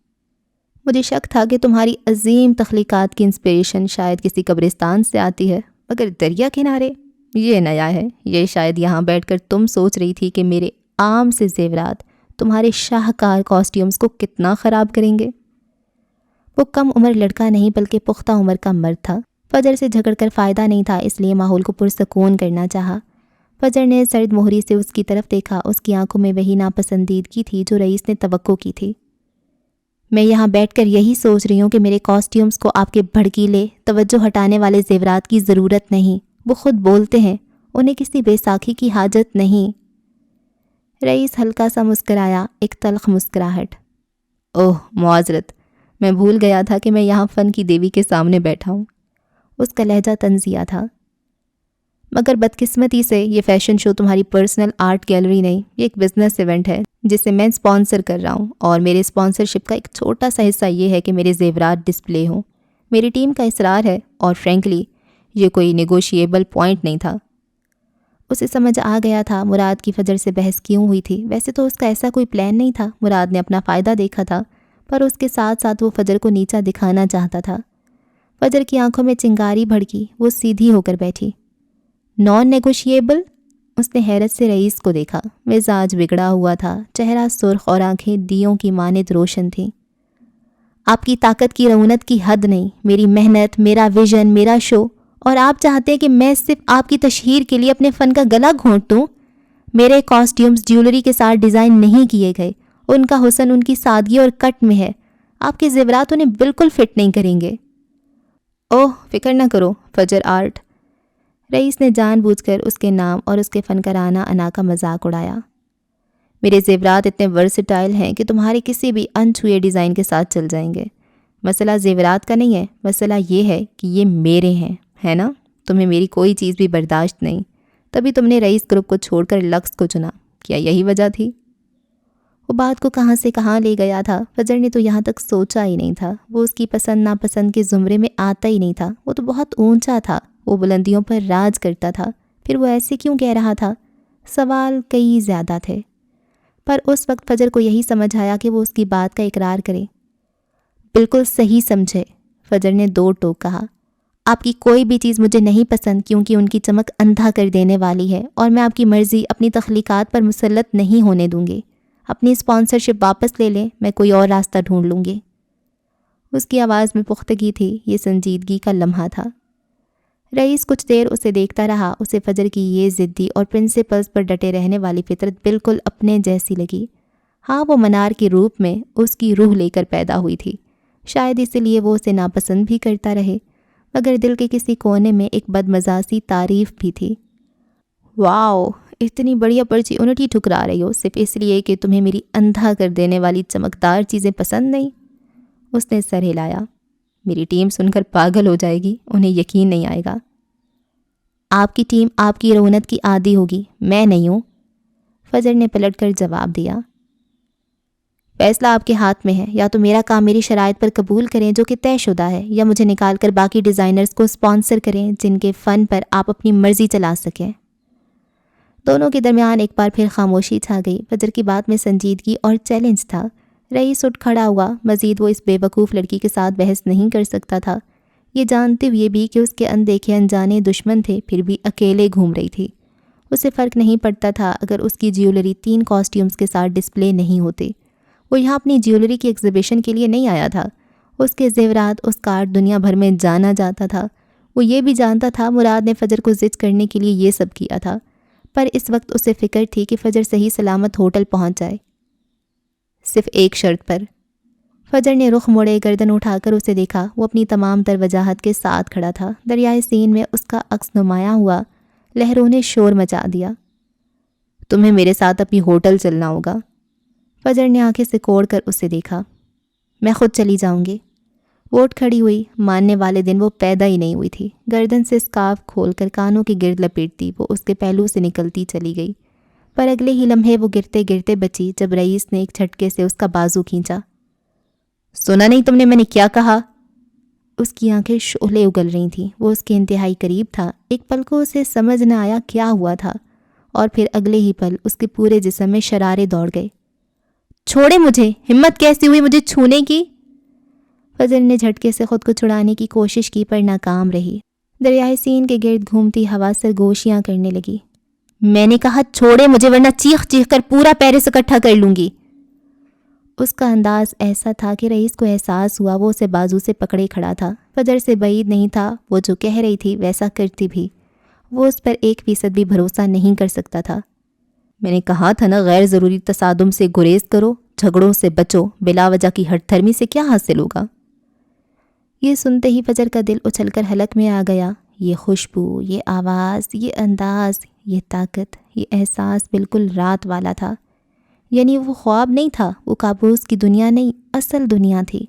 مجھے شک تھا کہ تمہاری عظیم تخلیقات کی انسپریشن شاید کسی قبرستان سے آتی ہے، مگر دریا کنارے یہ نیا ہے۔ یہ شاید یہاں بیٹھ کر تم سوچ رہی تھی کہ میرے عام سے زیورات تمہارے شاہکار کاسٹیومز کو کتنا خراب کریں گے۔ وہ کم عمر لڑکا نہیں بلکہ پختہ عمر کا مرد تھا۔ فجر سے جھگڑ کر فائدہ نہیں تھا، اس لیے ماحول کو پرسکون کرنا چاہا۔ فجر نے سرد مہری سے اس کی طرف دیکھا، اس کی آنکھوں میں وہی ناپسندیدگی تھی جو رئیس نے توقع کی تھی۔ میں یہاں بیٹھ کر یہی سوچ رہی ہوں کہ میرے کاسٹیومز کو آپ کے بھڑکیلے، توجہ ہٹانے والے زیورات کی ضرورت نہیں۔ وہ خود بولتے ہیں، انہیں کسی بے ساکھی کی حاجت نہیں۔ رئیس ہلکا سا مسکرایا، ایک تلخ مسکراہٹ۔ اوہ معذرت، میں بھول گیا تھا کہ میں یہاں فن کی دیوی کے سامنے بیٹھا ہوں۔ اس کا لہجہ طنزیہ تھا۔ مگر بدقسمتی سے یہ فیشن شو تمہاری پرسنل آرٹ گیلری نہیں، یہ ایک بزنس ایونٹ ہے جسے میں اسپانسر کر رہا ہوں، اور میرے اسپانسرشپ کا ایک چھوٹا سا حصہ یہ ہے کہ میرے زیورات ڈسپلے ہوں۔ میری ٹیم کا اصرار ہے، اور فرینکلی یہ کوئی نیگوشیبل پوائنٹ نہیں تھا۔ اسے سمجھ آ گیا تھا مراد کی فجر سے بحث کیوں ہوئی تھی۔ ویسے تو اس کا ایسا کوئی پلان نہیں تھا، مراد نے اپنا فائدہ دیکھا تھا، پر اس کے ساتھ ساتھ وہ فجر کو نیچا دکھانا چاہتا تھا۔ فجر کی آنکھوں میں چنگاری بھڑکی، وہ سیدھی ہو کر بیٹھی۔ نان نیگوشیبل؟ اس نے حیرت سے رئیس کو دیکھا۔ مزاج بگڑا ہوا تھا، چہرہ سرخ اور آنکھیں دیوں کی مانند روشن تھیں۔ آپ کی طاقت کی رعونت کی حد نہیں، میری محنت، میرا ویژن، میرا شو، اور آپ چاہتے ہیں کہ میں صرف آپ کی تشہیر کے لیے اپنے فن کا گلا گھونٹ دوں؟ میرے کاسٹیومز جیولری کے ساتھ ڈیزائن نہیں کیے گئے، ان کا حسن ان کی سادگی اور کٹ میں ہے۔ آپ کے زیورات انہیں بالکل فٹ نہیں کریں گے۔ اوہ فکر نہ کرو فجر آرٹ، رئیس نے جان بوجھ کر اس کے نام اور اس کے فنکارانہ انا کا مذاق اڑایا۔ میرے زیورات اتنے ورسٹائل ہیں کہ تمہارے کسی بھی انچھوئے ڈیزائن کے ساتھ چل جائیں گے۔ مسئلہ زیورات کا نہیں ہے، مسئلہ یہ ہے کہ یہ میرے ہیں، ہے نا؟ تمہیں میری کوئی چیز بھی برداشت نہیں، تبھی تم نے رئیس گروپ کو چھوڑ کر لکس کو چنا۔ کیا یہی وجہ تھی؟ وہ بات کو کہاں سے کہاں لے گیا تھا، فجر نے تو یہاں تک سوچا ہی نہیں تھا۔ وہ اس کی پسند ناپسند کے زمرے میں آتا ہی نہیں تھا، وہ تو بہت اونچا تھا، وہ بلندیوں پر راج کرتا تھا۔ پھر وہ ایسے کیوں کہہ رہا تھا؟ سوال کئی زیادہ تھے، پر اس وقت فجر کو یہی سمجھ آیا کہ وہ اس کی بات کا اقرار کرے۔ بالکل صحیح سمجھے، فجر نے دو ٹوک کہا۔ آپ کی کوئی بھی چیز مجھے نہیں پسند کیونکہ ان کی چمک اندھا کر دینے والی ہے، اور میں آپ کی مرضی اپنی تخلیقات پر مسلط نہیں ہونے دوں گی۔ اپنی اسپانسرشپ واپس لے لیں، میں کوئی اور راستہ ڈھونڈ لوں گی۔ اس کی آواز میں پختگی تھی، یہ سنجیدگی کا لمحہ تھا۔ رئیس کچھ دیر اسے دیکھتا رہا، اسے فجر کی یہ ضدی اور پرنسپلز پر ڈٹے رہنے والی فطرت بالکل اپنے جیسی لگی۔ ہاں، وہ منار کے روپ میں اس کی روح لے کر پیدا ہوئی تھی، شاید اس لیے وہ اسے ناپسند بھی کرتا رہے، مگر دل کے کسی کونے میں ایک بدمزاجی تعریف بھی تھی۔ واؤ، اتنی بڑی اپرچونٹی ٹھکرا رہی ہو صرف اس لیے کہ تمہیں میری اندھا کر دینے والی چمکدار چیزیں پسند نہیں؟ اس نے سر ہلایا۔ میری ٹیم سن کر پاگل ہو جائے گی، انہیں یقین نہیں آئے گا۔ آپ کی ٹیم آپ کی رونت کی عادی ہوگی، میں نہیں ہوں، فجر نے پلٹ کر جواب دیا۔ فیصلہ آپ کے ہاتھ میں ہے، یا تو میرا کام میری شرائط پر قبول کریں جو کہ طے شدہ ہے، یا مجھے نکال کر باقی ڈیزائنرز کو اسپانسر کریں جن کے فن پر آپ اپنی مرضی چلا سکیں۔ دونوں کے درمیان ایک بار پھر خاموشی چھا گئی۔ فجر کی بات میں سنجیدگی اور چیلنج تھا۔ رئیس اٹھ کھڑا ہوا، مزید وہ اس بے وقوف لڑکی کے ساتھ بحث نہیں کر سکتا تھا، یہ جانتے ہوئے بھی کہ اس کے اندیکھے انجانے دشمن تھے، پھر بھی اکیلے گھوم رہی تھی۔ اسے فرق نہیں پڑتا تھا اگر اس کی جیولری 3 کاسٹیومز کے ساتھ ڈسپلے نہیں ہوتے۔ وہ یہاں اپنی جیولری کی ایگزیبیشن کے لیے نہیں آیا تھا، اس کے زیورات، اس کا آرٹ دنیا بھر میں جانا جاتا تھا۔ وہ یہ بھی جانتا تھا مراد نے فجر کو ضد کرنے کے لیے یہ سب کیا تھا، پر اس وقت اسے فکر تھی کہ فجر صحیح سلامت ہوٹل پہنچ جائے۔ صرف ایک شرط پر۔ فجر نے رخ موڑے، گردن اٹھا کر اسے دیکھا۔ وہ اپنی تمام تر وجاہت کے ساتھ کھڑا تھا۔ دریائے سین میں اس کا عکس نمایاں ہوا۔ لہروں نے شور مچا دیا۔ تمہیں میرے ساتھ اپنی ہوٹل چلنا ہوگا۔ فجر نے آنکھیں سکوڑ کر اسے دیکھا۔ میں خود چلی جاؤں گی۔ وہ اٹھ کھڑی ہوئی۔ ماننے والے دن وہ پیدا ہی نہیں ہوئی تھی۔ گردن سے اسکارف کھول کر کانوں کی گرد لپیٹتی وہ اس کے پہلو سے نکلتی چلی گئی، پر اگلے ہی لمحے وہ گرتے گرتے بچی جب رئیس نے ایک جھٹکے سے اس کا بازو کھینچا۔ سنا نہیں تم نے میں نے کیا کہا؟ اس کی آنکھیں شعلے اگل رہی تھیں۔ وہ اس کے انتہائی قریب تھا۔ ایک پل کو اسے سمجھ نہ آیا کیا ہوا تھا، اور پھر اگلے ہی پل اس کے پورے جسم میں شرارے دوڑ گئے۔ چھوڑے مجھے، ہمت کیسی ہوئی مجھے چھونے کی؟ فجر نے جھٹکے سے خود کو چھڑانے کی کوشش کی پر ناکام رہی۔ دریائے سین کے گرد گھومتی ہوا سرگوشیاں کرنے لگی۔ میں نے کہا چھوڑے مجھے ورنہ چیخ چیخ کر پورا پیرس اکٹھا کر لوں گی۔ اس کا انداز ایسا تھا کہ رئیس کو احساس ہوا وہ اسے بازو سے پکڑے کھڑا تھا۔ فجر سے بعید نہیں تھا، وہ جو کہہ رہی تھی ویسا کرتی بھی۔ وہ اس پر 1% بھی بھروسہ نہیں کر سکتا تھا۔ میں نے کہا تھا نا غیر ضروری تصادم سے گریز کرو، جھگڑوں سے بچو، بلا وجہ کی ہٹ دھرمی سے کیا حاصل ہوگا؟ یہ سنتے ہی فجر کا دل اچھل کر حلق میں آ گیا۔ یہ خوشبو، یہ آواز، یہ انداز، یہ طاقت، یہ احساس بالکل رات والا تھا۔ یعنی وہ خواب نہیں تھا، وہ کابوس کی دنیا نہیں، اصل دنیا تھی۔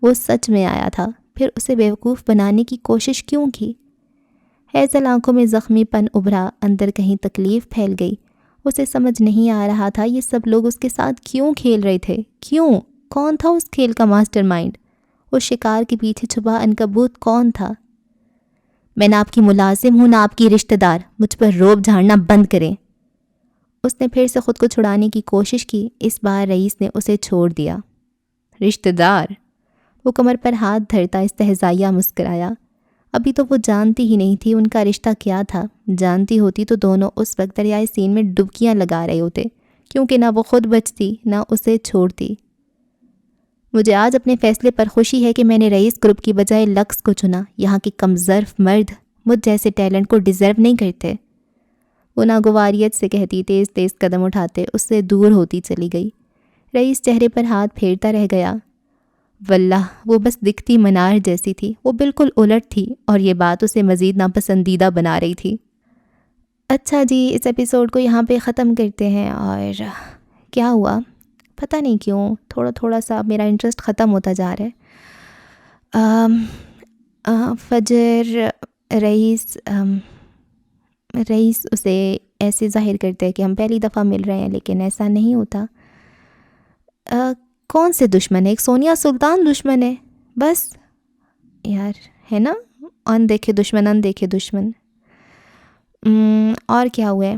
وہ سچ میں آیا تھا، پھر اسے بیوقوف بنانے کی کوشش کیوں کی؟ ہیزل آنکھوں میں زخمی پن ابھرا، اندر کہیں تکلیف پھیل گئی۔ اسے سمجھ نہیں آ رہا تھا یہ سب لوگ اس کے ساتھ کیوں کھیل رہے تھے؟ کیوں؟ کون تھا اس کھیل کا ماسٹر مائنڈ؟ اس شکار کے پیچھے چھپا عنکبوت کون تھا؟ میں نہ آپ کی ملازم ہوں نہ آپ کی رشتہ دار، مجھ پر روب جھاڑنا بند کریں۔ اس نے پھر سے خود کو چھڑانے کی کوشش کی۔ اس بار رئیس نے اسے چھوڑ دیا۔ رشتہ دار؟ وہ کمر پر ہاتھ دھرتا استہزائیہ مسکرایا۔ ابھی تو وہ جانتی ہی نہیں تھی ان کا رشتہ کیا تھا۔ جانتی ہوتی تو دونوں اس وقت دریائے سین میں ڈبکیاں لگا رہے ہوتے، کیونکہ نہ وہ خود بچتی نہ اسے چھوڑتی۔ مجھے آج اپنے فیصلے پر خوشی ہے کہ میں نے رئیس گروپ کی بجائے لکس کو چنا۔ یہاں کے کم ظرف مرد مجھ جیسے ٹیلنٹ کو ڈیزرو نہیں کرتے۔ وہ ناگواریت سے کہتی تیز تیز قدم اٹھاتے اس سے دور ہوتی چلی گئی۔ رئیس چہرے پر ہاتھ پھیرتا رہ گیا۔ واللہ وہ بس دکھتی منار جیسی تھی، وہ بالکل الٹ تھی، اور یہ بات اسے مزید ناپسندیدہ بنا رہی تھی۔ اچھا جی، اس ایپیسوڈ کو یہاں پہ ختم کرتے ہیں۔ اور کیا ہوا پتہ نہیں کیوں تھوڑا تھوڑا سا میرا انٹرسٹ ختم ہوتا جا رہا ہے۔ فجر رئیس اسے ایسے ظاہر کرتے ہیں کہ ہم پہلی دفعہ مل رہے ہیں، لیکن ایسا نہیں ہوتا۔ کون سے دشمن ہے؟ ایک سونیا سلطان دشمن ہے بس یار، ہے نا؟ ان دیکھے دشمن۔ اور کیا ہوا ہے؟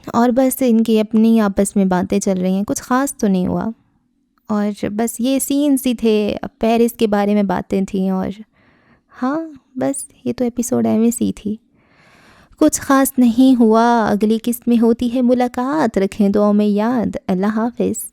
اور بس ان کی اپنی آپس میں باتیں چل رہی ہیں، کچھ خاص تو نہیں ہوا، اور بس یہ سینز ہی تھے، پیرس کے بارے میں باتیں تھیں، اور ہاں بس یہ تو ایپیسوڈ ایویں تھی، کچھ خاص نہیں ہوا۔ اگلی قسط میں ہوتی ہے ملاقات، رکھیں دعاؤں میں یاد۔ اللہ حافظ۔